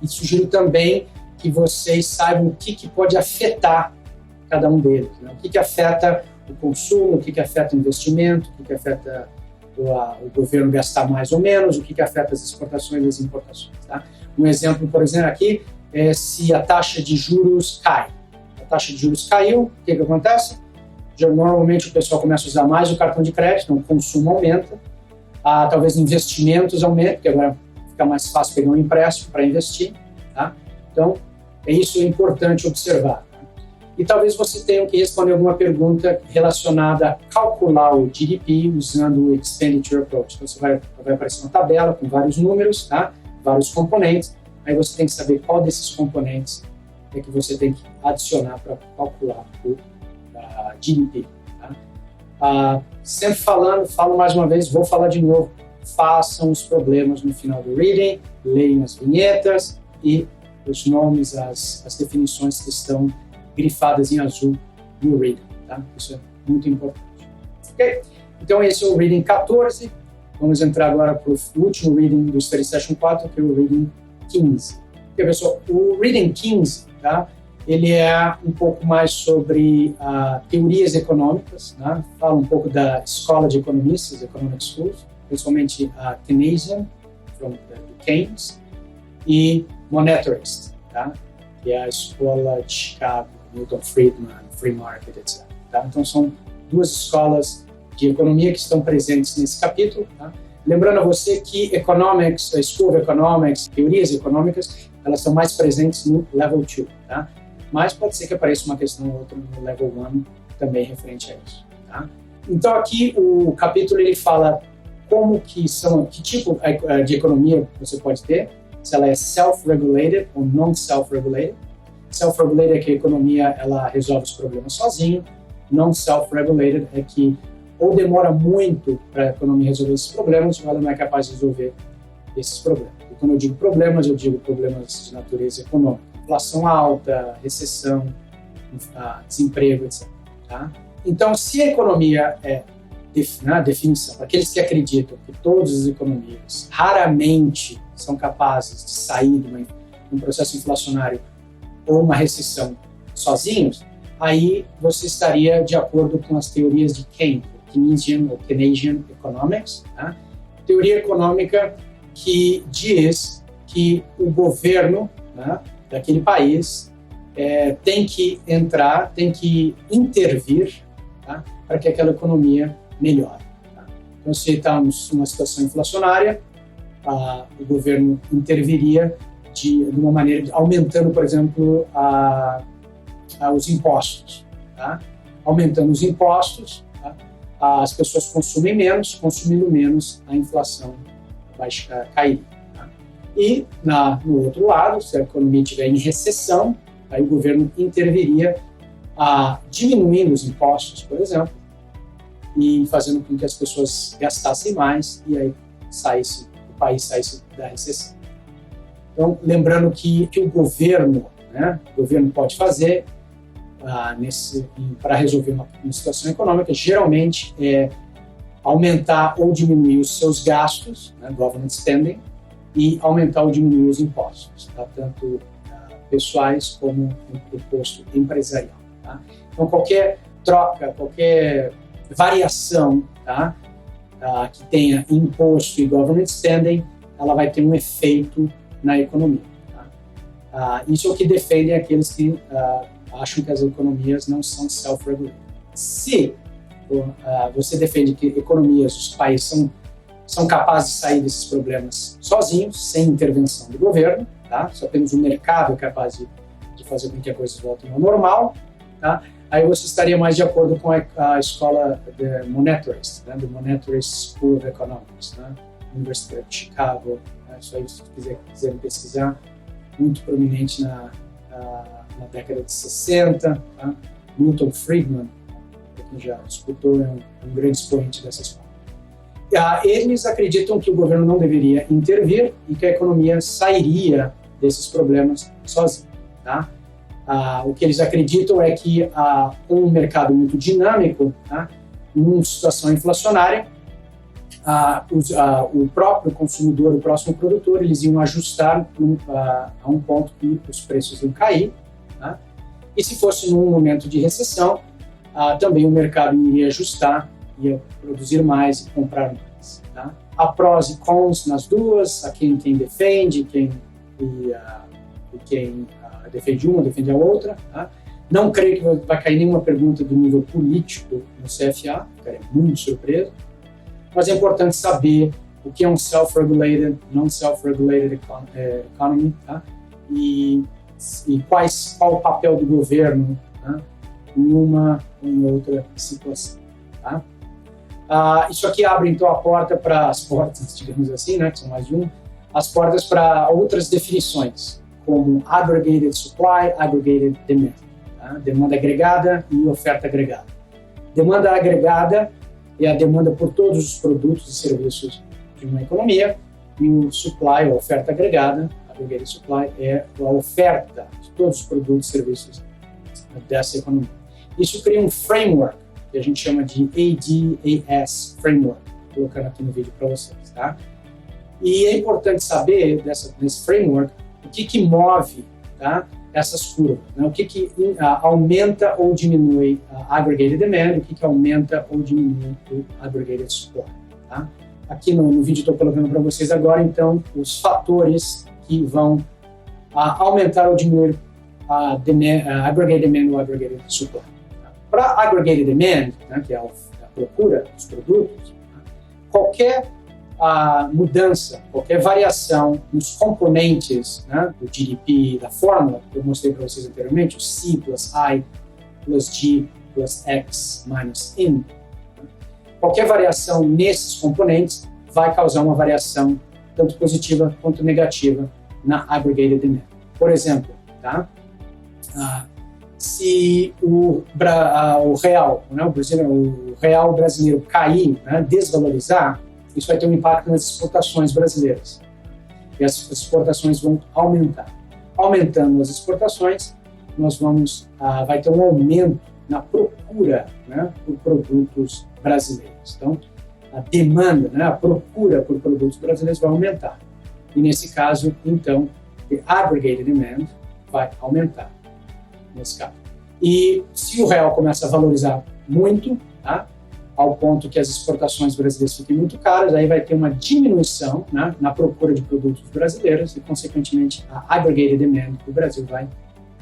Speaker 1: e sugiro também que vocês saibam o que pode afetar cada um deles, né? O que afeta o consumo, o que afeta o investimento, o que afeta o governo gastar mais ou menos, o que afeta as exportações e as importações. Tá? Um exemplo, por exemplo, aqui é se a taxa de juros cai. A taxa de juros caiu, o que acontece? Normalmente o pessoal começa a usar mais o cartão de crédito, então o consumo aumenta, talvez investimentos aumentem, porque agora fica mais fácil pegar um empréstimo para investir. Tá? Então, isso é importante observar. Tá? E talvez você tenha que responder alguma pergunta relacionada a calcular o GDP usando o Expenditure Approach. Então, vai aparecer uma tabela com vários números, tá? Vários componentes, aí você tem que saber qual desses componentes é que você tem que adicionar para calcular o GDP. Tá? Sempre falo mais uma vez, vou falar de novo, façam os problemas no final do reading, leiam as vinhetas e os nomes, as definições que estão grifadas em azul no reading. Tá? Isso é muito importante. Ok? Então esse é o reading 14. Vamos entrar agora para o último reading do Study Session 4, que é o reading 15. Ok, pessoal? O reading 15, tá? Ele é um pouco mais sobre teorias econômicas, né? Fala um pouco da escola de economistas, Economic Schools, principalmente a Keynesian, do Keynes, e Monetarist, tá? Que é a escola de Chicago, Milton Friedman, Free Market, etc. Tá? Então são duas escolas de economia que estão presentes nesse capítulo. Tá? Lembrando a você que Economics, a School of Economics, teorias econômicas, elas estão mais presentes no Level 2, tá? Mas pode ser que apareça uma questão ou outra no Level 1 também referente a isso. Tá? Então aqui o capítulo ele fala que tipo de economia você pode ter, se ela é self-regulated ou non-self-regulated. Self-regulated é que a economia ela resolve os problemas sozinho, non-self-regulated é que ou demora muito para a economia resolver esses problemas ou ela não é capaz de resolver esses problemas. E quando eu digo problemas de natureza econômica. Inflação alta, recessão, desemprego, etc. Tá? Então, se a economia definição, para aqueles que acreditam que todas as economias raramente são capazes de sair de um processo inflacionário ou uma recessão sozinhos, aí você estaria de acordo com as teorias de Keynes, Keynesian Economics, tá? Teoria econômica que diz que o governo, né, daquele país tem que intervir, tá, para que aquela economia melhore. Tá? Então, se está numa situação inflacionária, o governo interviria de uma maneira, aumentando, por exemplo, os impostos. Tá? Aumentando os impostos, tá? As pessoas consumem menos, consumindo menos, a inflação vai cair. E, no outro lado, se a economia estiver em recessão, aí o governo interviria diminuindo os impostos, por exemplo, e fazendo com que as pessoas gastassem mais e aí o país saísse da recessão. Então, lembrando que o governo pode fazer para resolver uma situação econômica, geralmente é aumentar ou diminuir os seus gastos, né, government spending, e aumentar ou diminuir os impostos, tá? Tanto pessoais como imposto empresarial. Tá? Então, qualquer troca, qualquer variação, tá? Que tenha imposto e government spending, ela vai ter um efeito na economia. Tá? Isso é o que defendem aqueles que acham que as economias não são self-regulated. Se você defende que economias, os países são capazes de sair desses problemas sozinhos, sem intervenção do governo, tá? Só temos um mercado capaz de fazer com que as coisas voltem ao normal, tá? Aí você estaria mais de acordo com a escola de Monetarist, né? Do Monetarist School of Economics, né? Universidade de Chicago, né? Isso aí, se quiserem pesquisar, muito prominente na década de 60, tá? Milton Friedman, que já disputou, é um grande expoente dessa escola. Eles acreditam que o governo não deveria intervir e que a economia sairia desses problemas sozinha. Tá? O que eles acreditam é que com um mercado muito dinâmico, tá? Numa situação inflacionária, o próprio consumidor, o próximo produtor, eles iam ajustar a um ponto que os preços iam cair. Tá? E se fosse num momento de recessão, também o mercado iria ajustar, ia produzir mais e comprar mais. Tá? Há prós e cons nas duas, há quem defende, quem defende uma, defende a outra. Tá? Não creio que vai cair nenhuma pergunta do nível político no CFA, ficaria muito surpreso. Mas é importante saber o que é um self-regulated, non-self-regulated economy, tá? E qual o papel do governo, tá? Em uma ou em outra situação. Tá? Isso aqui abre então a porta para as portas, digamos assim, né, que são mais de uma, as portas para outras definições, como aggregated supply, aggregated demand. Tá? Demanda agregada e oferta agregada. Demanda agregada é a demanda por todos os produtos e serviços de uma economia, e o supply, a oferta agregada, aggregated supply, é a oferta de todos os produtos e serviços dessa economia. Isso cria um framework, que a gente chama de ADAS Framework, colocando aqui no vídeo para vocês. Tá? E é importante saber, desse framework, o que move, tá, essas curvas, né? O que aumenta ou diminui a aggregated demand, o que aumenta ou diminui o aggregated supply. Tá? Aqui no vídeo estou colocando para vocês agora, então, os fatores que vão aumentar ou diminuir a aggregated demand ou aggregated supply. Para aggregated demand, né, que é a procura dos produtos, qualquer mudança, qualquer variação nos componentes, né, do GDP, da fórmula que eu mostrei para vocês anteriormente, o C plus I plus G plus X minus N, qualquer variação nesses componentes vai causar uma variação tanto positiva quanto negativa na aggregated demand. Por exemplo, tá? Se o real, né, o real brasileiro cair, né, desvalorizar, isso vai ter um impacto nas exportações brasileiras. E as exportações vão aumentar. Aumentando as exportações, vai ter um aumento na procura, né, por produtos brasileiros. Então, a demanda, né, a procura por produtos brasileiros vai aumentar. E nesse caso, então, a aggregated demand vai aumentar. Nesse caso. E se o real começa a valorizar muito, tá, ao ponto que as exportações brasileiras fiquem muito caras, aí vai ter uma diminuição, né, na procura de produtos brasileiros e, consequentemente, a aggregated demand do Brasil vai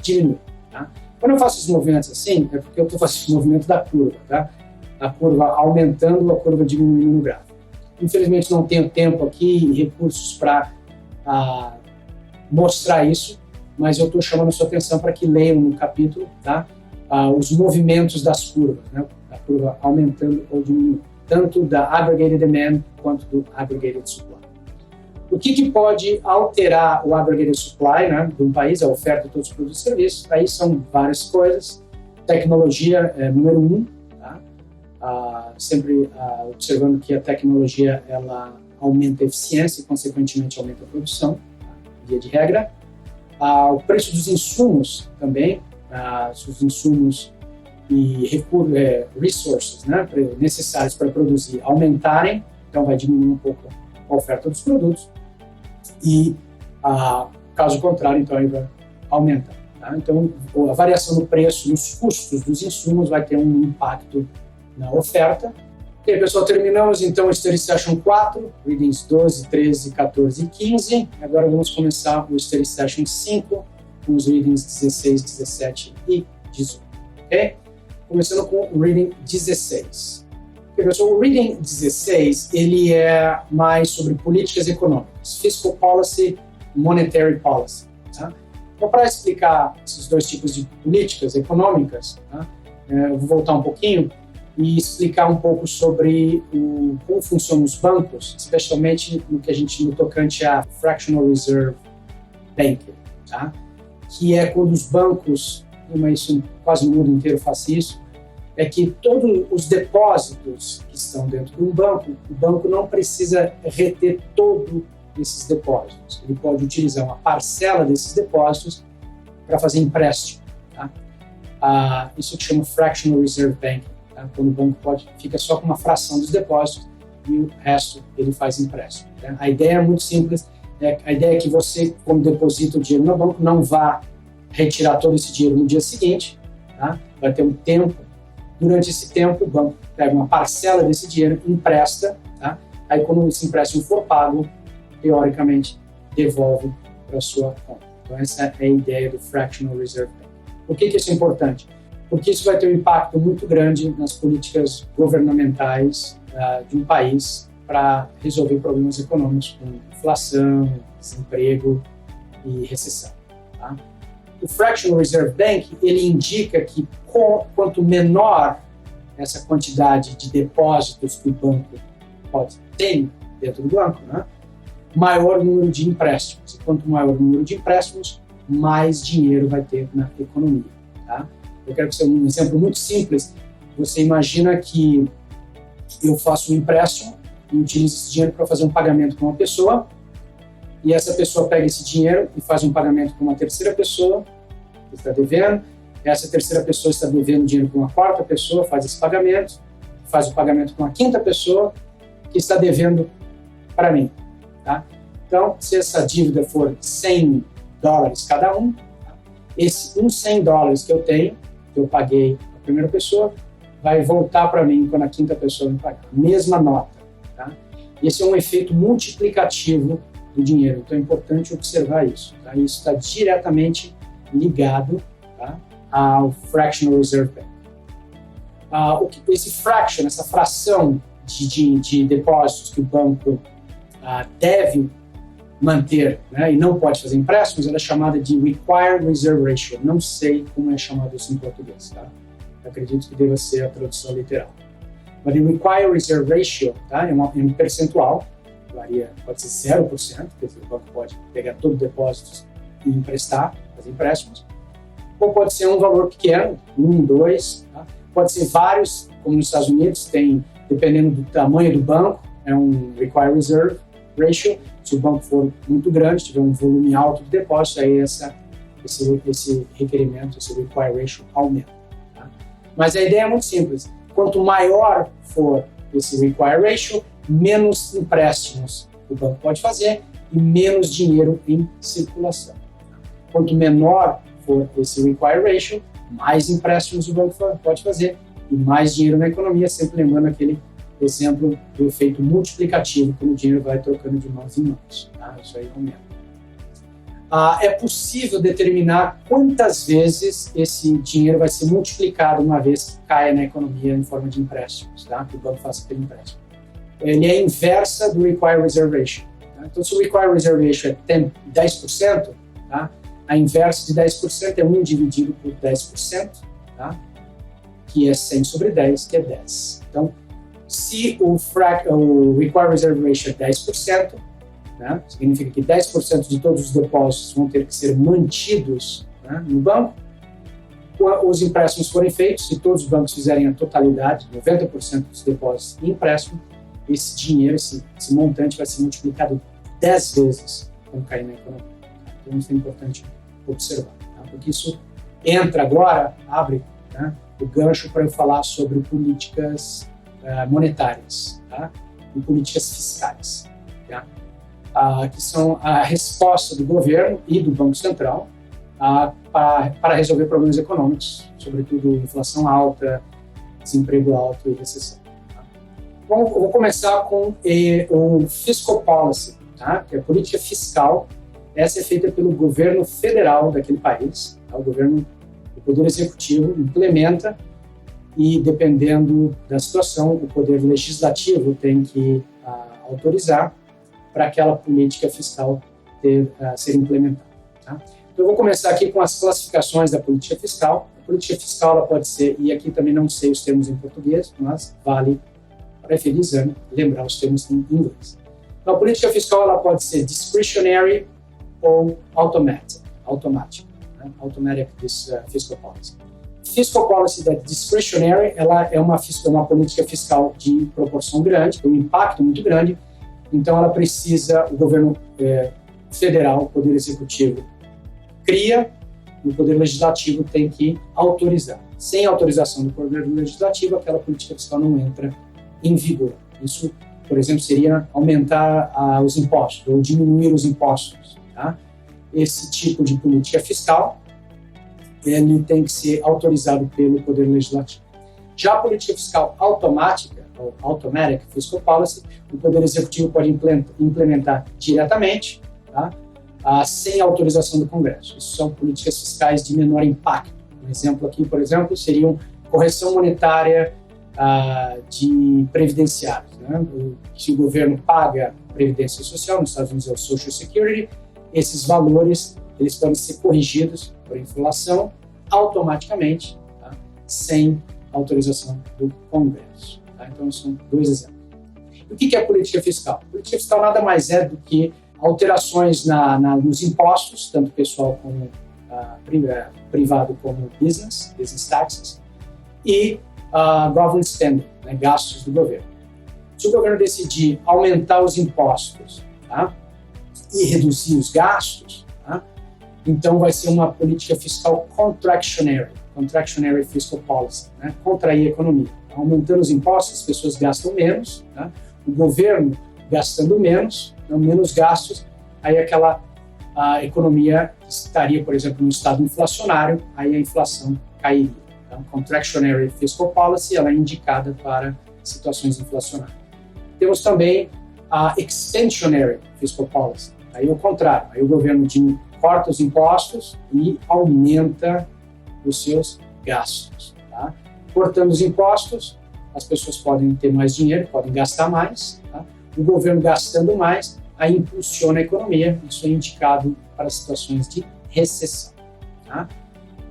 Speaker 1: diminuir. Tá? Quando eu faço esses movimentos assim, é porque eu estou fazendo esse movimento da curva, tá? A curva aumentando, a curva diminuindo no gráfico. Infelizmente, não tenho tempo aqui e recursos para mostrar isso, mas eu estou chamando a sua atenção para que leiam no capítulo, tá, os movimentos das curvas, né, a curva aumentando ou diminuindo, tanto da aggregated demand quanto do aggregated supply. O que pode alterar o aggregated supply, né, de um país, a oferta de todos os produtos e serviços? Aí são várias coisas. Tecnologia é número 1, tá? Sempre observando que a tecnologia ela aumenta a eficiência e, consequentemente, aumenta a produção, tá, via de regra. O preço dos insumos também, os insumos e resources, né, necessários para produzir aumentarem, então vai diminuir um pouco a oferta dos produtos e, caso contrário, então ele vai aumentar. Tá? Então, a variação no preço, nos custos dos insumos vai ter um impacto na oferta. Ok, pessoal, terminamos então o Study Session 4, Readings 12, 13, 14 e 15. Agora vamos começar o Study Session 5, com os Readings 16, 17 e 18. Ok? Começando com o Reading 16. Ok, pessoal, o Reading 16 ele é mais sobre políticas econômicas, Fiscal Policy, Monetary Policy. Tá? Então, para explicar esses dois tipos de políticas econômicas, tá, eu vou voltar um pouquinho e explicar um pouco sobre como funcionam os bancos, especialmente no tocante a Fractional Reserve Banking, tá? Que é quando os bancos, mas isso quase no mundo inteiro faz isso, é que todos os depósitos que estão dentro de um banco, o banco não precisa reter todos esses depósitos. Ele pode utilizar uma parcela desses depósitos para fazer empréstimo. Tá? Isso que chama Fractional Reserve Banking. Tá? Quando o banco fica só com uma fração dos depósitos e o resto ele faz empréstimo. Tá? A ideia é muito simples. A ideia é que você, quando deposita o dinheiro no banco, não vá retirar todo esse dinheiro no dia seguinte. Tá? Vai ter um tempo. Durante esse tempo, o banco pega uma parcela desse dinheiro, empresta. Tá? Aí, quando esse empréstimo for pago, teoricamente, devolve para a sua conta. Então, essa é a ideia do Fractional Reserve Bank. Por que isso é importante? Porque isso vai ter um impacto muito grande nas políticas governamentais de um país para resolver problemas econômicos como inflação, desemprego e recessão. Tá? O Fractional Reserve Bank, ele indica que quanto menor essa quantidade de depósitos que o banco pode ter dentro do banco, né, maior o número de empréstimos. E quanto maior o número de empréstimos, mais dinheiro vai ter na economia. Tá? Eu quero que seja um exemplo muito simples. Você imagina que eu faço um empréstimo e utilizo esse dinheiro para fazer um pagamento com uma pessoa, e essa pessoa pega esse dinheiro e faz um pagamento com uma terceira pessoa que está devendo, essa terceira pessoa está devendo dinheiro com uma quarta pessoa, faz esse pagamento, faz o pagamento com a quinta pessoa que está devendo para mim. Tá? Então, se essa dívida for $100 cada um, tá? Esse $100 que eu tenho, que eu paguei a primeira pessoa, vai voltar para mim quando a quinta pessoa me pagar. Mesma nota. Tá? Esse é um efeito multiplicativo do dinheiro, então é importante observar isso. Tá? Isso está diretamente ligado, tá, ao Fractional Reserve Bank. Essa fração de depósitos que o banco deve manter, né, e não pode fazer empréstimos, ela é chamada de Required Reserve Ratio. Não sei como é chamado isso em português. Tá? Eu acredito que deva ser a tradução literal. Mas o Required Reserve Ratio, tá, é um percentual, varia, pode ser 0%, quer dizer, o banco pode pegar todo o depósito e emprestar, fazer empréstimos, ou pode ser um valor pequeno, 1, 2, tá? Pode ser vários, como nos Estados Unidos, tem, dependendo do tamanho do banco, é um Required Reserve Ratio. Se o banco for muito grande, tiver um volume alto de depósito, aí esse requerimento, esse Required Ratio aumenta. Tá? Mas a ideia é muito simples. Quanto maior for esse Required Ratio, menos empréstimos o banco pode fazer e menos dinheiro em circulação. Quanto menor for esse Required Ratio, mais empréstimos o banco pode fazer e mais dinheiro na economia, sempre lembrando aquele exemplo do efeito multiplicativo, quando o dinheiro vai trocando de mãos em mãos. Tá? Isso aí aumenta. É possível determinar quantas vezes esse dinheiro vai ser multiplicado uma vez que caia na economia em forma de empréstimos, tá? Que o banco faça aquele empréstimo. Ele é a inversa do Required Reserve Ratio. Tá? Então, se o Required Reserve Ratio é 10%, tá? A inversa de 10% é 1 dividido por 10%, tá? Que é 100 sobre 10, que é 10. Então, se o Required Reserve Ratio é 10%, né? Significa que 10% de todos os depósitos vão ter que ser mantidos, né, no banco. Os empréstimos forem feitos, se todos os bancos fizerem a totalidade, 90% dos depósitos em empréstimo, esse dinheiro, esse montante vai ser multiplicado 10 vezes quando cair na economia. Então isso é importante observar, tá? Porque isso entra agora, abre, né, o gancho para eu falar sobre políticas monetárias, tá? E políticas fiscais, tá? Que são a resposta do governo e do Banco Central para resolver problemas econômicos, sobretudo inflação alta, desemprego alto e recessão. Tá? Bom, eu vou começar com o Fiscal Policy, tá? Que é a política fiscal. Essa é feita pelo governo federal daquele país. Tá? O governo, o Poder Executivo implementa e, dependendo da situação, o Poder Legislativo tem que autorizar para aquela política fiscal ser implementada. Tá? Então, eu vou começar aqui com as classificações da política fiscal. A política fiscal ela pode ser, e aqui também não sei os termos em português, mas vale para efeito de exame lembrar os termos em inglês. Então, a política fiscal ela pode ser discretionary ou automatic, né? Automatic fiscal policy. Fiscal policy da discretionary ela é uma política fiscal de proporção grande, um impacto muito grande. Então, ela precisa, o governo federal, o Poder Executivo, cria e o Poder Legislativo tem que autorizar. Sem autorização do Poder Legislativo, aquela política fiscal não entra em vigor. Isso, por exemplo, seria aumentar os impostos ou diminuir os impostos. Tá? Esse tipo de política fiscal ele tem que ser autorizado pelo Poder Legislativo. Já a política fiscal automática, ou Automatic Fiscal Policy, o Poder Executivo pode implementar diretamente, tá? Sem autorização do Congresso. Isso são políticas fiscais de menor impacto. Um exemplo aqui, por exemplo, seria correção monetária de previdenciários. Né? Se o governo paga previdência social, nos Estados Unidos é o Social Security, esses valores eles podem ser corrigidos por inflação automaticamente, tá? Sem autorização do Congresso. Tá? Então, são dois exemplos. O que é política fiscal? Política fiscal nada mais é do que alterações nos impostos, tanto pessoal como privado como business taxes, e government spending, né, gastos do governo. Se o governo decidir aumentar os impostos, tá, e reduzir os gastos, tá, então vai ser uma política fiscal contractionary fiscal policy, né, contrair a economia. Aumentando os impostos, as pessoas gastam menos, tá, o governo gastando menos, então menos gastos, aí a economia estaria, por exemplo, num estado inflacionário, aí a inflação cairia. Então, contractionary fiscal policy, ela é indicada para situações inflacionárias. Temos também a expansionary fiscal policy, aí é o contrário, aí o governo corta os impostos e aumenta os seus gastos. Tá? Cortando os impostos, as pessoas podem ter mais dinheiro, podem gastar mais, tá? O governo gastando mais, aí impulsiona a economia, isso é indicado para situações de recessão. Tá?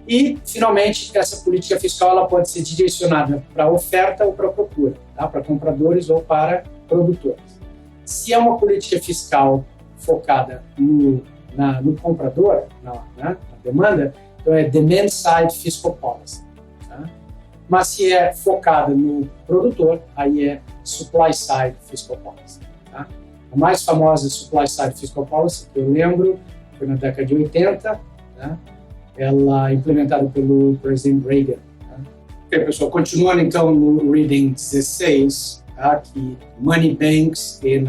Speaker 1: E, finalmente, essa política fiscal ela pode ser direcionada para oferta ou para procura, tá? Para compradores ou para produtores. Se é uma política fiscal focada no comprador, na demanda, então é demand side fiscal policy. Tá? Mas se é focada no produtor, aí é supply side fiscal policy. Tá? A mais famosa supply side fiscal policy, que eu lembro, foi na década de 80, tá? Ela implementada pelo presidente Reagan. Tá? Ok, pessoal, continuando então no reading 16, tá? Que money banks e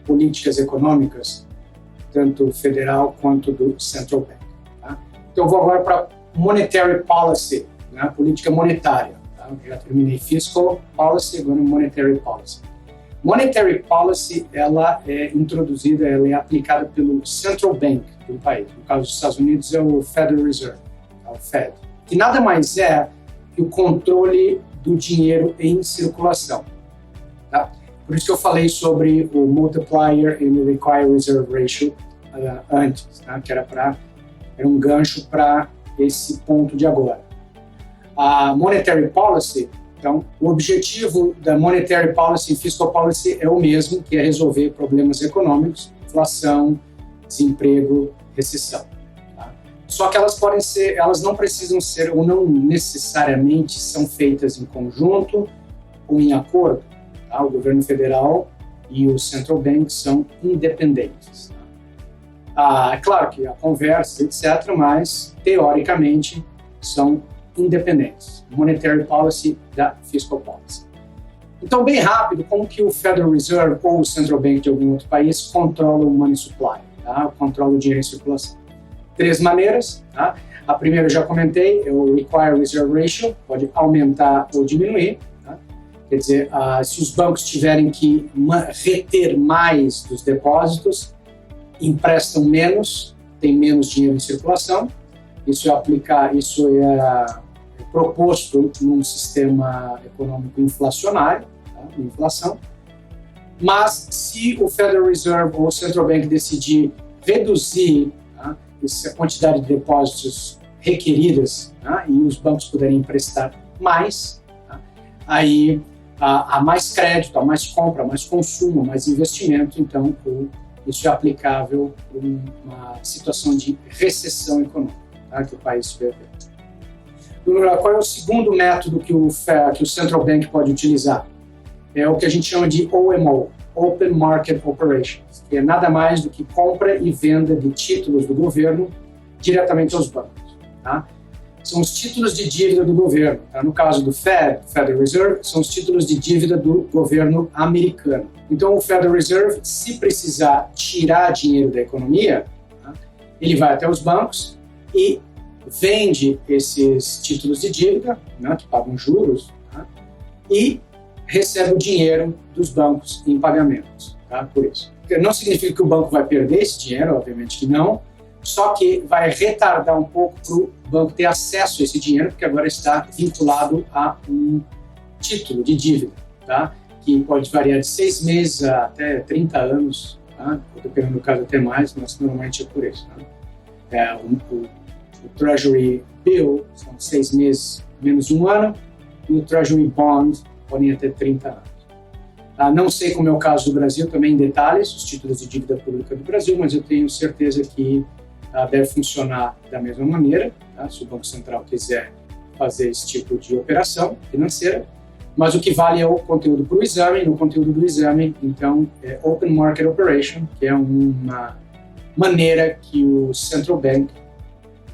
Speaker 1: políticas econômicas, tanto federal quanto do Central Bank. Tá? Então, vou agora para monetary policy, né? Política monetária. Tá? Já terminei fiscal policy, agora monetary policy. Monetary policy, ela é introduzida, ela é aplicada pelo Central Bank do país. No caso dos Estados Unidos é o Federal Reserve, o Fed, que nada mais é que o controle do dinheiro em circulação. Tá? Por isso que eu falei sobre o multiplier e o required reserve ratio antes, tá? Que era um gancho para esse ponto de agora. A monetary policy, então, o objetivo da monetary policy e fiscal policy é o mesmo, que é resolver problemas econômicos, inflação, desemprego, recessão. Tá? Só que elas não precisam ser, ou não necessariamente são feitas em conjunto ou em acordo. Tá? O governo federal e o Central Bank são independentes. Tá? É claro que há conversas, etc., mas, teoricamente, são independentes. Monetary policy da fiscal policy. Então, bem rápido, como que o Federal Reserve ou o Central Bank de algum outro país controla o money supply, tá? Controla o dinheiro em circulação. 3 maneiras. Tá? A primeira eu já comentei, é o Required Reserve Ratio, pode aumentar ou diminuir. Tá? Quer dizer, se os bancos tiverem que reter mais dos depósitos, emprestam menos, tem menos dinheiro em circulação. Isso é proposto num sistema econômico inflacionário, tá? Inflação. Mas se o Federal Reserve ou o Central Bank decidir reduzir, tá, essa quantidade de depósitos requeridas, tá, e os bancos puderem emprestar mais, tá, aí há mais crédito, há mais compra, mais consumo, mais investimento, então isso é aplicável para uma situação de recessão econômica, tá, que o país vive. Qual é o segundo método que o Central Bank pode utilizar? É o que a gente chama de OMO, Open Market Operations, que é nada mais do que compra e venda de títulos do governo diretamente aos bancos. Tá? São os títulos de dívida do governo. Tá? No caso do Federal Reserve, são os títulos de dívida do governo americano. Então, o Federal Reserve, se precisar tirar dinheiro da economia, tá? Ele vai até os bancos e vende esses títulos de dívida, né, que pagam juros, tá? E recebe o dinheiro dos bancos em pagamentos, tá? Por isso. Não significa que o banco vai perder esse dinheiro, obviamente que não, só que vai retardar um pouco para o banco ter acesso a esse dinheiro, porque agora está vinculado a um título de dívida, tá? Que pode variar de 6 meses a até 30 anos, tá? Dependendo do caso até mais, mas normalmente é por isso. Tá? O Treasury Bill são 6 meses menos 1 ano, e o Treasury Bond podem até 30 anos. Não sei como é o caso do Brasil também em detalhes, os títulos de dívida pública do Brasil, mas eu tenho certeza que deve funcionar da mesma maneira, tá? Se o Banco Central quiser fazer esse tipo de operação financeira. Mas o que vale é o conteúdo para o exame. No conteúdo do exame, então, é Open Market Operation, que é uma maneira que o Central Bank,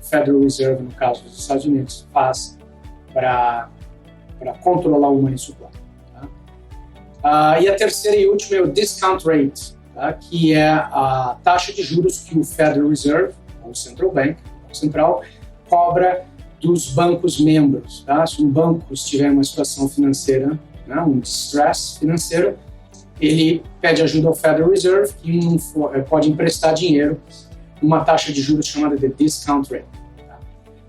Speaker 1: Federal Reserve, no caso dos Estados Unidos, faz para controlar o money supply. Tá? E a terceira e última é o Discount Rate, tá? Que é a taxa de juros que o Federal Reserve, ou Central Bank, o Banco Central, cobra dos bancos membros. Tá? Se um banco estiver em uma situação financeira, né, um distress financeiro, ele pede ajuda ao Federal Reserve, que pode emprestar dinheiro numa taxa de juros chamada de Discount Rate. Tá?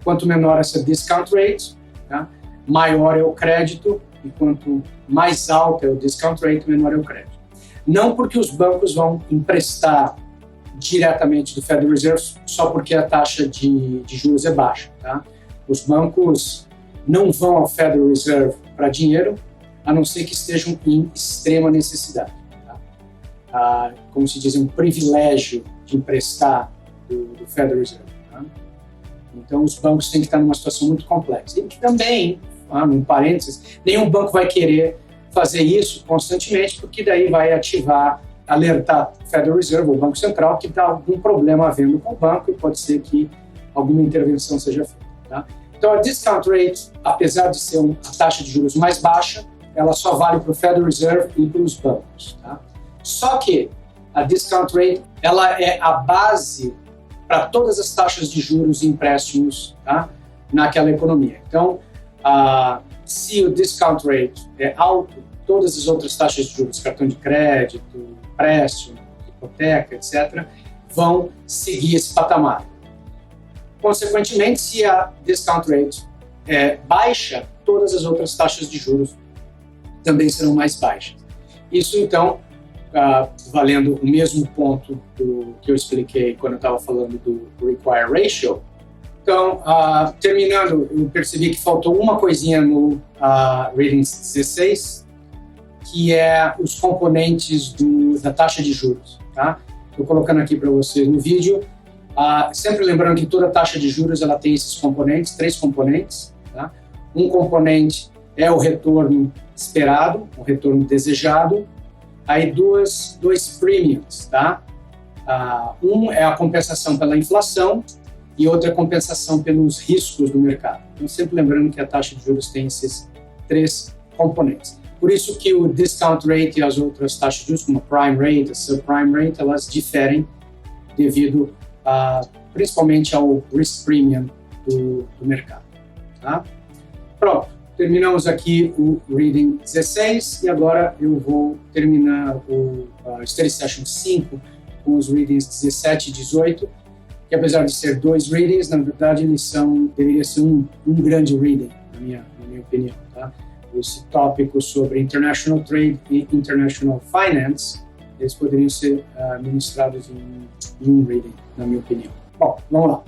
Speaker 1: Quanto menor essa Discount Rate, tá, maior é o crédito, e quanto mais alto é o Discount Rate, menor é o crédito. Não porque os bancos vão emprestar diretamente do Federal Reserve só porque a taxa de juros é baixa. Tá? Os bancos não vão ao Federal Reserve para dinheiro, a não ser que estejam em extrema necessidade. Tá? Como se diz, um privilégio de emprestar do Federal Reserve. Tá? Então, os bancos têm que estar numa situação muito complexa. E que também, num parênteses, nenhum banco vai querer fazer isso constantemente, porque daí vai alertar o Federal Reserve, o Banco Central, que está algum problema havendo com o banco e pode ser que alguma intervenção seja feita. Tá? Então, a discount rate, apesar de ser a taxa de juros mais baixa, ela só vale para o Federal Reserve e para os bancos. Tá? Só que a discount rate ela é a base para todas as taxas de juros e empréstimos, tá, naquela economia. Então, se o discount rate é alto, todas as outras taxas de juros, cartão de crédito, empréstimo, hipoteca, etc., vão seguir esse patamar. Consequentemente, se a discount rate é baixa, todas as outras taxas de juros também serão mais baixas. Isso, então, valendo o mesmo ponto que eu expliquei quando eu estava falando do Require Ratio. Então, terminando, eu percebi que faltou uma coisinha no Readings 16, que é os componentes da taxa de juros. Tá? Estou colocando aqui para vocês no vídeo. Sempre lembrando que toda taxa de juros ela tem esses componentes, 3 componentes. Tá? Um componente é o retorno esperado, o retorno desejado. Aí dois premiums, tá? Um é a compensação pela inflação e outra é a compensação pelos riscos do mercado. Então, sempre lembrando que a taxa de juros tem esses 3 componentes. Por isso que o discount rate e as outras taxas de juros, como a prime rate, a subprime rate, elas diferem devido principalmente ao risk premium do mercado. Tá? Pronto. Terminamos aqui o Reading 16 e agora eu vou terminar o Study Session 5 com os Readings 17 e 18, que apesar de ser 2 readings, na verdade eles deveria ser um grande reading, na minha opinião. Tá? Esse tópico sobre International Trade e International Finance, eles poderiam ser ministrados em um reading, na minha opinião. Bom, vamos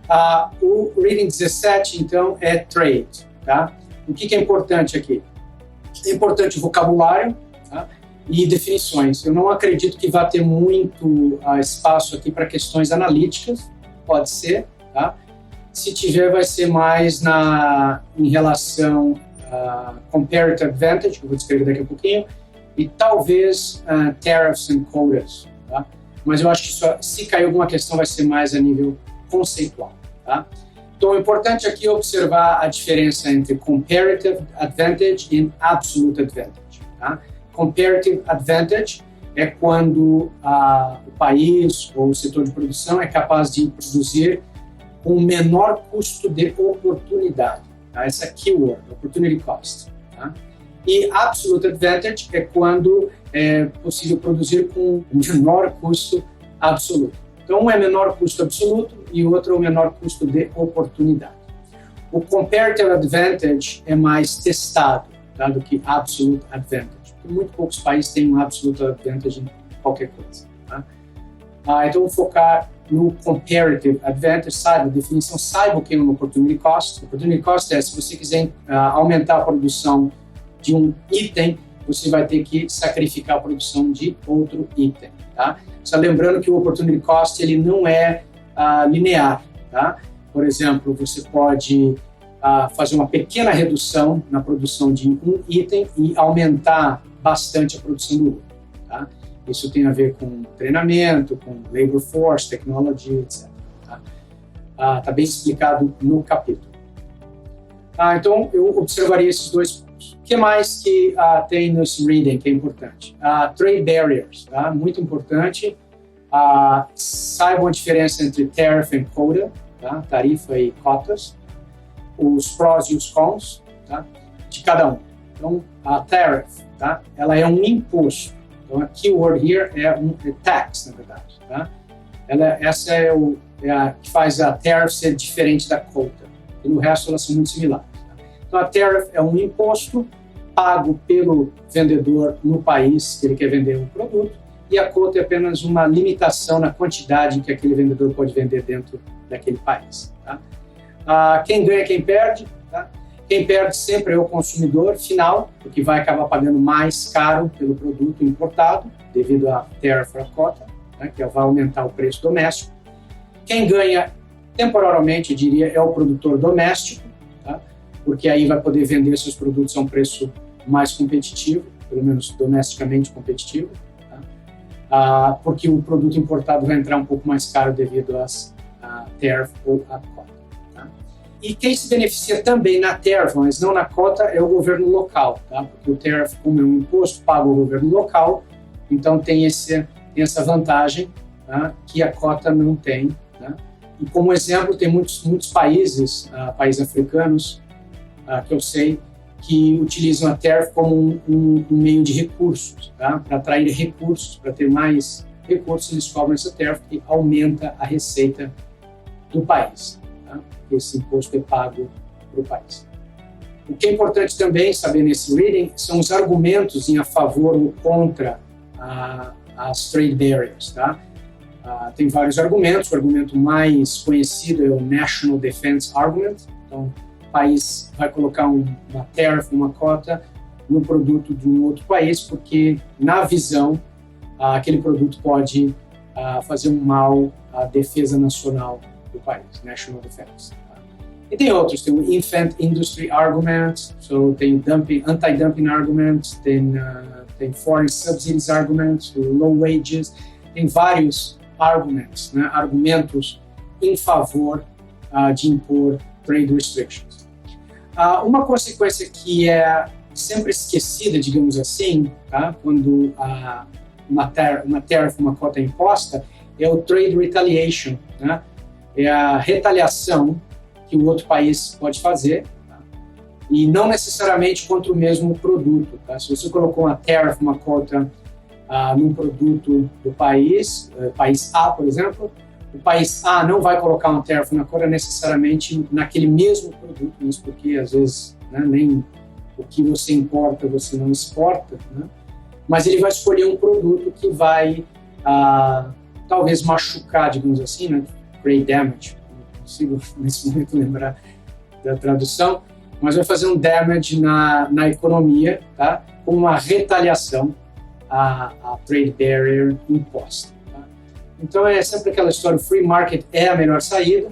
Speaker 1: lá. O Reading 17, então, é Trade. Tá? O que é importante aqui? É importante o vocabulário, tá? E definições. Eu não acredito que vá ter muito espaço aqui para questões analíticas, pode ser. Tá? Se tiver, vai ser mais em relação a Comparative Advantage, que eu vou descrever daqui a pouquinho, e talvez Tariffs and Quotas. Tá? Mas eu acho que se cair alguma questão, vai ser mais a nível conceitual. Tá? Então, o importante aqui é observar a diferença entre Comparative Advantage e Absolute Advantage. Tá? Comparative Advantage é quando o país ou o setor de produção é capaz de produzir com o menor custo de oportunidade. Tá? Essa é a keyword, Opportunity Cost. Tá? E Absolute Advantage é quando é possível produzir com o menor custo absoluto. Então, um é menor custo absoluto e o outro é o menor custo de oportunidade. O comparative advantage é mais testado, tá, do que absolute advantage. Porque muito poucos países têm um absolute advantage em qualquer coisa. Tá? Então, vou focar no comparative advantage, saiba a definição, saiba o que é um opportunity cost. Opportunity cost é, se você quiser aumentar a produção de um item, você vai ter que sacrificar a produção de outro item. Tá? Só lembrando que o opportunity cost ele não é linear. Tá? Por exemplo, você pode fazer uma pequena redução na produção de um item e aumentar bastante a produção do outro. Tá? Isso tem a ver com treinamento, com labor force, technology, etc. Tá bem explicado no capítulo. Então, eu observaria esses dois pontos. O que mais que tem nesse reading que é importante? Trade barriers, tá? Muito importante. Saibam a diferença entre tariff e quota, tá? Tarifa e cotas. Os prós e os cons, tá? De cada um. Então, a tariff, tá? Ela é um imposto. Então, a keyword here é tax, na verdade. Tá? Essa é a que faz a tariff ser diferente da quota. E no resto, elas são muito similares. Tá? Então, a tariff é um imposto pago pelo vendedor no país que ele quer vender um produto, e a quota é apenas uma limitação na quantidade que aquele vendedor pode vender dentro daquele país. Tá? Quem ganha, quem perde. Tá? Quem perde sempre é o consumidor final, porque vai acabar pagando mais caro pelo produto importado, devido à tariff ou à cota, né, que vai aumentar o preço doméstico. Quem ganha temporariamente, eu diria, é o produtor doméstico, tá? Porque aí vai poder vender seus produtos a um preço mais competitivo, pelo menos domesticamente competitivo, tá? Porque o produto importado vai entrar um pouco mais caro devido às tariff ou à cota. E quem se beneficia também na tariff, mas não na cota, é o governo local, tá? Porque o tariff, como é um imposto pago ao governo local, então tem essa vantagem, tá? Que a cota não tem. Tá? E como exemplo, tem muitos países, países africanos, que eu sei, que utilizam a tariff como um meio de recursos, tá? Para atrair recursos, para ter mais recursos, eles cobram essa tariff que aumenta a receita do país. Esse imposto é pago para o país. O que é importante também saber nesse reading são os argumentos a favor ou contra as trade barriers. Tá? Tem vários argumentos. O argumento mais conhecido é o National Defense Argument. Então, o país vai colocar uma tariff, uma cota no produto de um outro país, porque, na visão, aquele produto pode fazer um mal à defesa nacional do país, National Defense. E tem outros, tem o Infant Industry Argument, tem Anti-Dumping Argument, tem Foreign Subsidies Argument, Low Wages, tem vários argumentos, né, argumentos em favor de impor trade restrictions. Uma consequência que é sempre esquecida, digamos assim, tá, quando uma tariff, uma cota é imposta, é o trade retaliation, né? É a retaliação que o outro país pode fazer, tá? E não necessariamente contra o mesmo produto. Tá? Se você colocou uma tariff, uma cota num produto do país A, por exemplo, o país A não vai colocar uma tariff, uma cota necessariamente naquele mesmo produto, isso porque às vezes, né, nem o que você importa você não exporta, né? Mas ele vai escolher um produto que vai talvez machucar, digamos assim, né? Create damage, não consigo nesse momento lembrar da tradução, mas vai fazer um damage na economia, tá? Com uma retaliação à trade barrier imposta. Tá? Então é sempre aquela história, o free market é a melhor saída,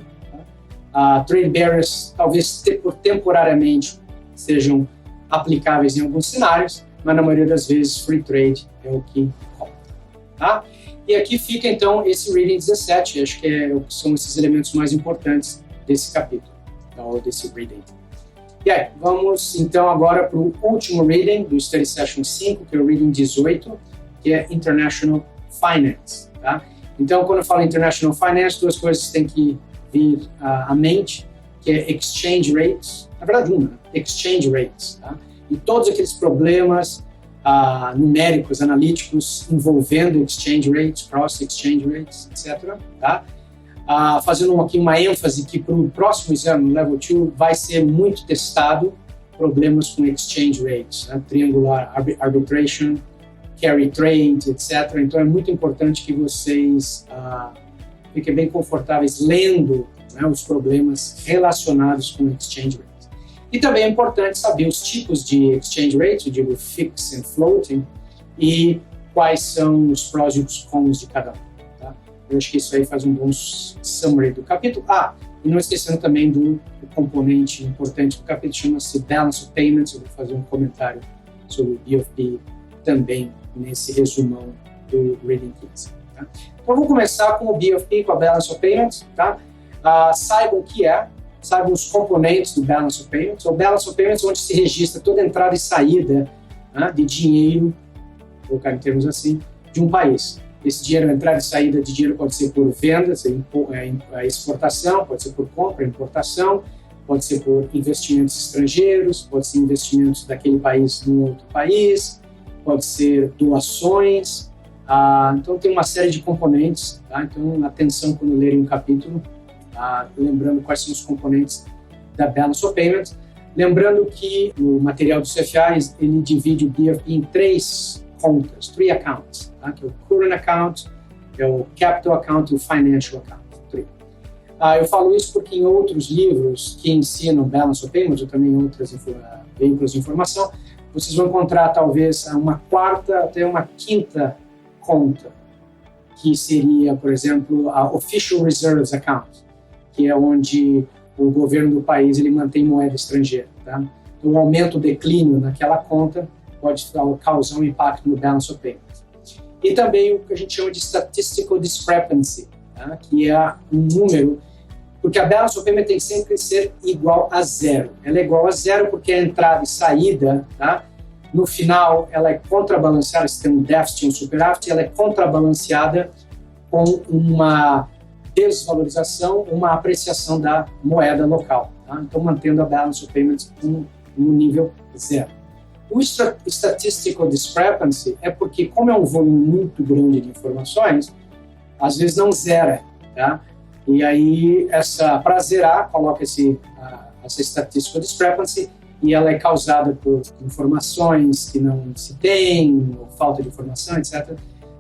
Speaker 1: tá? Trade barriers talvez temporariamente sejam aplicáveis em alguns cenários, mas na maioria das vezes free trade é o que conta. Tá? E aqui fica, então, esse reading 17, acho que são esses elementos mais importantes desse capítulo, ou desse reading. E aí, vamos, então, agora para o último reading do Study Session 5, que é o reading 18, que é International Finance. Tá? Então, quando eu falo International Finance, duas coisas têm que vir à mente, que é exchange rates, na verdade uma, exchange rates, tá? E todos aqueles problemas numéricos, analíticos, envolvendo exchange rates, cross exchange rates, etc. Tá? fazendo aqui uma ênfase que para o próximo exame, Level 2, vai ser muito testado problemas com exchange rates, né? Triangular arbitration, carry trade, etc. Então é muito importante que vocês fiquem bem confortáveis lendo, né, os problemas relacionados com exchange rates. E também é importante saber os tipos de exchange rates, eu digo fixed and floating, e quais são os prós e os cons de cada um. Tá? Eu acho que isso aí faz um bom summary do capítulo. E não esquecendo também do componente importante do capítulo, chama-se Balance of Payments. Eu vou fazer um comentário sobre o BOP também nesse resumão do Reading 15. Tá? Então, vou começar com o BOP, com a Balance of Payments. Tá? Saibam o que é, saibam os componentes do Balance of Payments. O Balance of Payments é onde se registra toda entrada e saída, né, de dinheiro, vou colocar em termos assim, de um país. Esse dinheiro, entrada e saída de dinheiro pode ser por venda, exportação, pode ser por compra, importação, pode ser por investimentos estrangeiros, pode ser investimentos daquele país num outro país, pode ser doações. Então, tem uma série de componentes. Tá? Então, atenção quando lerem um capítulo, lembrando quais são os componentes da Balance of Payments. Lembrando que o material do CFA, ele divide o BOP em 3 contas, 3 accounts, tá? Que é o Current Account, é o Capital Account e o Financial Account. 3. Eu falo isso porque em outros livros que ensinam Balance of Payments, ou também em outros veículos de informação, vocês vão encontrar talvez uma 4ª até uma 5ª conta, que seria, por exemplo, a Official Reserves Account, que é onde o governo do país ele mantém moeda estrangeira. Tá? Então, o aumento ou declínio naquela conta pode causar um impacto no Balance of Payments. E também o que a gente chama de Statistical Discrepancy, tá? Que é um número, porque a Balance of Payment tem que sempre ser igual a 0. Ela é igual a 0 porque a entrada e saída, tá? No final, ela é contrabalanceada, se tem um déficit e um superávit, ela é contrabalanceada com uma desvalorização, uma apreciação da moeda local. Tá? Então, mantendo a Balance of Payments no nível 0. O Statistical Discrepancy é porque, como é um volume muito grande de informações, às vezes não zera, tá? E aí, para zerar, coloca essa Statistical Discrepancy e ela é causada por informações que não se tem, ou falta de informação, etc.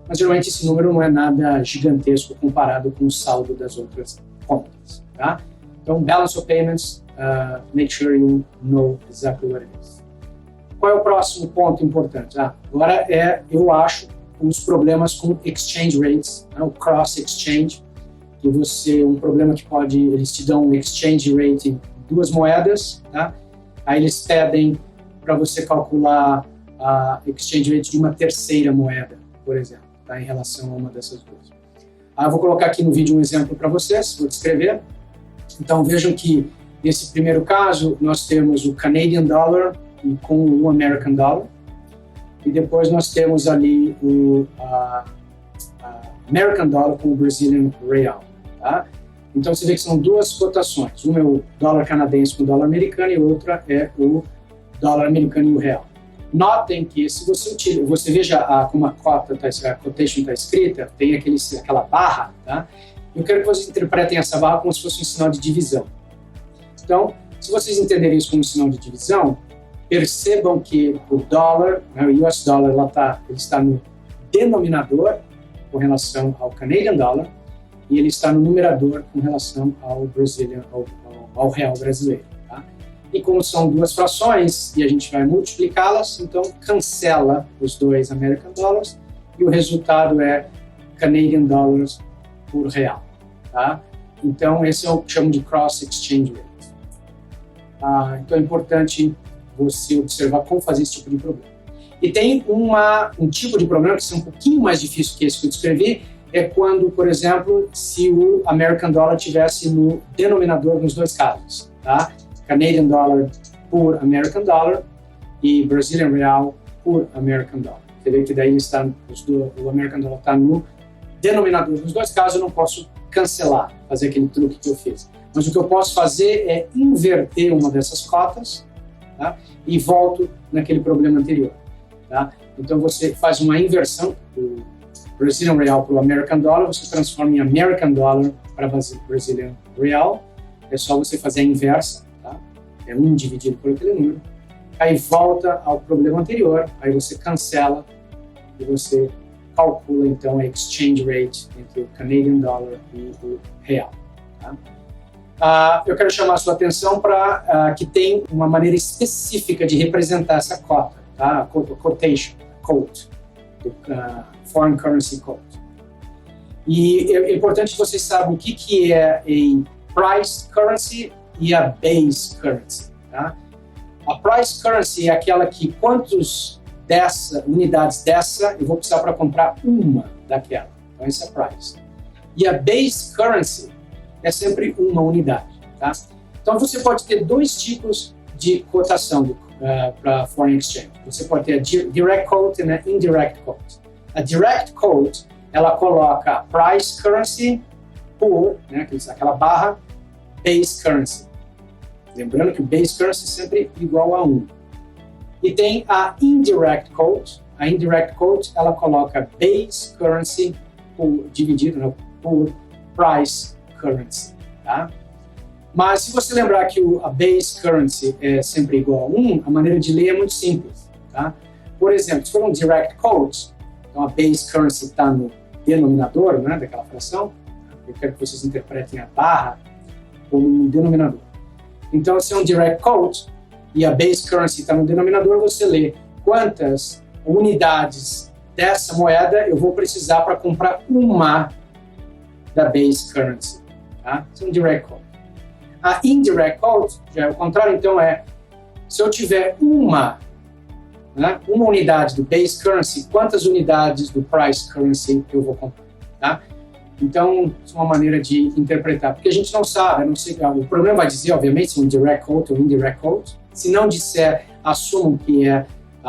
Speaker 1: Mas, geralmente, esse número não é nada gigantesco comparado com o saldo das outras contas, tá? Então, Balance of Payments, make sure you know exactly what it is. Qual é o próximo ponto importante? Agora eu acho, os problemas com exchange rates, né, o cross exchange, que um problema que eles te dão um exchange rate em 2 moedas, tá? Aí eles pedem para você calcular a exchange rate de uma 3ª moeda, por exemplo, tá, em relação a uma dessas 2. Eu vou colocar aqui no vídeo um exemplo para vocês, vou descrever. Então vejam que nesse primeiro caso nós temos o Canadian Dollar e com o American Dollar, e depois nós temos ali o American Dollar com o Brazilian Real. Tá? Então você vê que são 2 cotações, uma é o dólar canadense com o dólar americano e outra é o dólar americano e o real. Notem que se você veja como a quotation está escrita, tem aquela barra, tá? Eu quero que vocês interpretem essa barra como se fosse um sinal de divisão. Então, se vocês entenderem isso como um sinal de divisão, percebam que o dólar, né, o US Dollar, ele está no denominador com relação ao Canadian Dollar e ele está no numerador com relação ao ao real brasileiro. Tá? E como são 2 frações e a gente vai multiplicá-las, então cancela os 2 American Dollars e o resultado é Canadian Dollars por real. Tá? Então esse é o que chamo de Cross Exchange Rate. Então é importante você observar como fazer esse tipo de problema. E tem um tipo de problema que é um pouquinho mais difícil que esse que eu descrevi, é quando, por exemplo, se o American Dollar tivesse no denominador nos 2 casos, tá? Canadian Dollar por American Dollar e Brazilian Real por American Dollar. Você vê que daí o American Dollar está no denominador nos 2 casos, eu não posso cancelar, fazer aquele truque que eu fiz. Mas o que eu posso fazer é inverter uma dessas cotas, tá? E volto naquele problema anterior. Tá? Então você faz uma inversão, Brazilian Real para o American Dollar, você transforma em American Dollar para Brazilian Real. É só você fazer a inversa, tá? É 1 dividido por aquele número. Aí volta ao problema anterior, aí você cancela e você calcula então a exchange rate entre o Canadian Dollar e o Real. Tá? Eu quero chamar a sua atenção para que tem uma maneira específica de representar essa cota, tá? A quotation, quote, do Foreign Currency Code. E é importante que vocês saibam o que é a price currency e a base currency. Tá? A price currency é aquela que quantos unidades dessa eu vou precisar para comprar uma daquela. Então, esse é price. E a base currency é sempre uma unidade. Tá? Então, você pode ter dois tipos de cotação para foreign exchange. Você pode ter a direct quote e a indirect quote. A direct quote, ela coloca a price currency por, né, aquela barra, base currency. Lembrando que o base currency é sempre igual a 1. E tem a indirect quote. A indirect quote, ela coloca base currency dividido, né, por price currency. Tá? Mas se você lembrar que a base currency é sempre igual a 1, a maneira de ler é muito simples. Tá? Por exemplo, se for um direct quote, então a base currency está no denominador, né, daquela fração, eu quero que vocês interpretem a barra como um denominador. Então, se é um direct quote e a base currency está no denominador, você lê quantas unidades dessa moeda eu vou precisar para comprar uma da base currency. Tá? Isso é um direct quote. A indirect quote, já é o contrário, então se eu tiver uma unidade do base currency, quantas unidades do price currency eu vou comprar, tá? Então, isso é uma maneira de interpretar, porque a gente não sabe, o programa vai dizer, obviamente, se é um direct quote ou indirect quote. Se não disser, assumam que é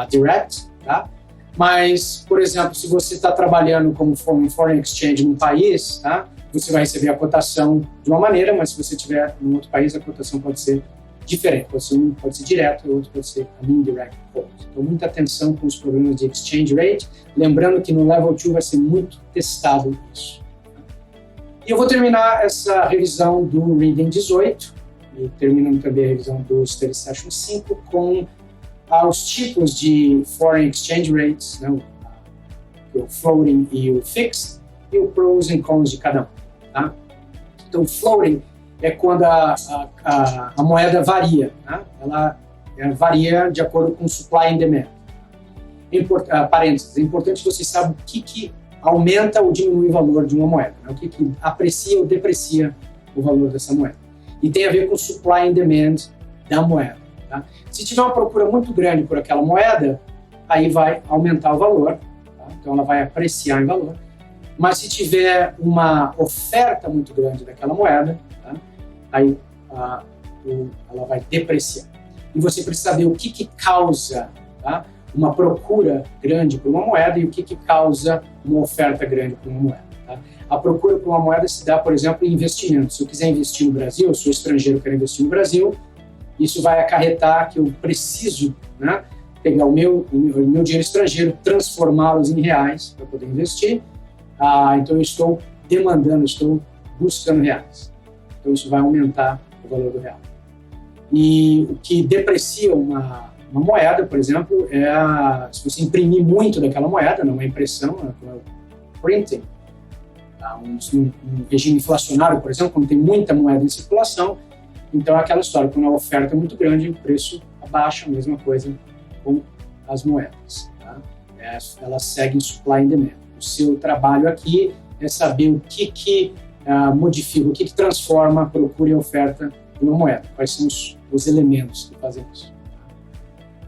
Speaker 1: direct, tá? Mas, por exemplo, se você está trabalhando como foreign exchange num país, tá? Você vai receber a cotação de uma maneira, mas se você estiver em outro país, a cotação pode ser diferente. Pode ser direto e outro pode ser an indirect quote. Então, muita atenção com os problemas de exchange rate. Lembrando que no Level 2 vai ser muito testado isso. E eu vou terminar essa revisão do Reading 18 e terminando também a revisão do Study Session 5 com os tipos de Foreign Exchange Rates, né, o floating e o fixed, e o pros e cons de cada um. Tá? Então, o floating é quando a moeda varia, né? Ela varia de acordo com supply and demand. Parênteses, é importante que vocês saibam o que aumenta ou diminui o valor de uma moeda, né? O que aprecia ou deprecia o valor dessa moeda. E tem a ver com supply and demand da moeda. Tá? Se tiver uma procura muito grande por aquela moeda, aí vai aumentar o valor, tá? Então ela vai apreciar em valor. Mas se tiver uma oferta muito grande daquela moeda, tá? Aí ela vai depreciar. E você precisa saber o que causa, tá? Uma procura grande por uma moeda e o que causa uma oferta grande por uma moeda. Tá? A procura por uma moeda se dá, por exemplo, em investimento. Se eu quiser investir no Brasil, eu sou estrangeiro, quero investir no Brasil, isso vai acarretar que eu preciso, né, pegar o meu dinheiro estrangeiro, transformá-los em reais para poder investir. Então eu estou buscando reais. Então isso vai aumentar o valor do real. E o que deprecia uma moeda, por exemplo, se você imprimir muito daquela moeda, não é impressão, é printing. Um regime inflacionário, por exemplo, quando tem muita moeda em circulação, então é aquela história, quando a oferta é muito grande, o preço abaixa, a mesma coisa com as moedas. Tá? Elas seguem supply and demand. O seu trabalho aqui é saber o que modifica, o que transforma a procura e a oferta de uma moeda, quais são os elementos que fazem isso.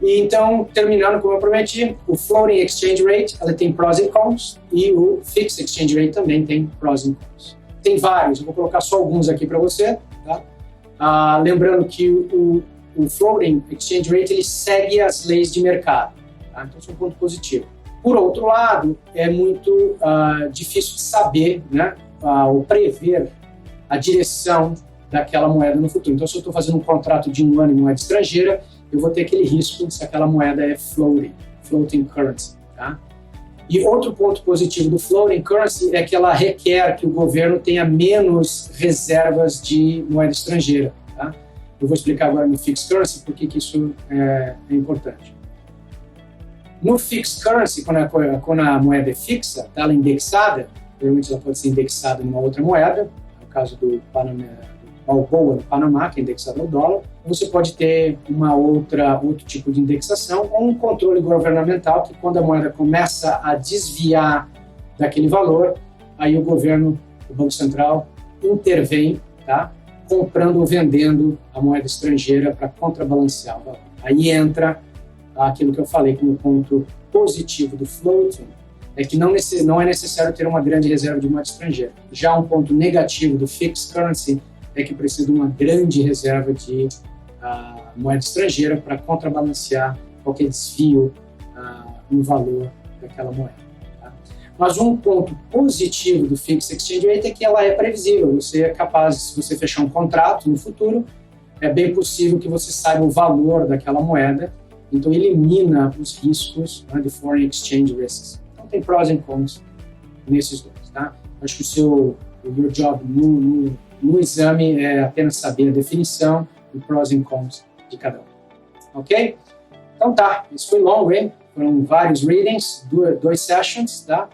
Speaker 1: E então, terminando como eu prometi, o floating exchange rate, ela tem pros e cons, e o fixed exchange rate também tem pros e cons. Tem vários, eu vou colocar só alguns aqui para você. Tá? Lembrando que o floating exchange rate ele segue as leis de mercado. Tá? Então, isso é um ponto positivo. Por outro lado, é muito difícil de saber, né, ou prever a direção daquela moeda no futuro. Então, se eu estou fazendo um contrato de um ano em moeda estrangeira, eu vou ter aquele risco se aquela moeda é floating currency. Tá? E outro ponto positivo do floating currency é que ela requer que o governo tenha menos reservas de moeda estrangeira. Tá? Eu vou explicar agora no fixed currency por que isso é importante. No fixed currency, quando a moeda é fixa, tá, ela é indexada, provavelmente ela pode ser indexada numa outra moeda, no caso do Balboa no Panamá, que é indexado ao dólar, você pode ter outro tipo de indexação ou um controle governamental que quando a moeda começa a desviar daquele valor, aí o governo, o Banco Central, intervém, tá? Comprando ou vendendo a moeda estrangeira para contrabalancear o valor. Aí entra aquilo que eu falei como ponto positivo do floating, é que não é necessário ter uma grande reserva de moeda estrangeira. Já um ponto negativo do fixed currency é que precisa de uma grande reserva de moeda estrangeira para contrabalancear qualquer desvio no valor daquela moeda. Tá? Mas um ponto positivo do Fixed Exchange Rate é que ela é previsível. Você é capaz, se você fechar um contrato no futuro, é bem possível que você saiba o valor daquela moeda, então elimina os riscos, né, de foreign exchange risks. Então tem pros e cons nesses dois. Tá? Acho que o your job no exame é apenas saber a definição e pros e cons de cada um. Ok? Então tá, isso foi longo, hein? Foram vários readings, dois sessions, tá?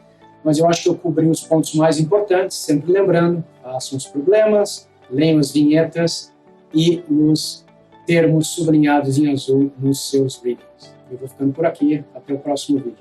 Speaker 1: Mas eu acho que eu cobri os pontos mais importantes, sempre lembrando, façam os problemas, leiam as vinhetas e os termos sublinhados em azul nos seus readings. Eu vou ficando por aqui, até o próximo vídeo.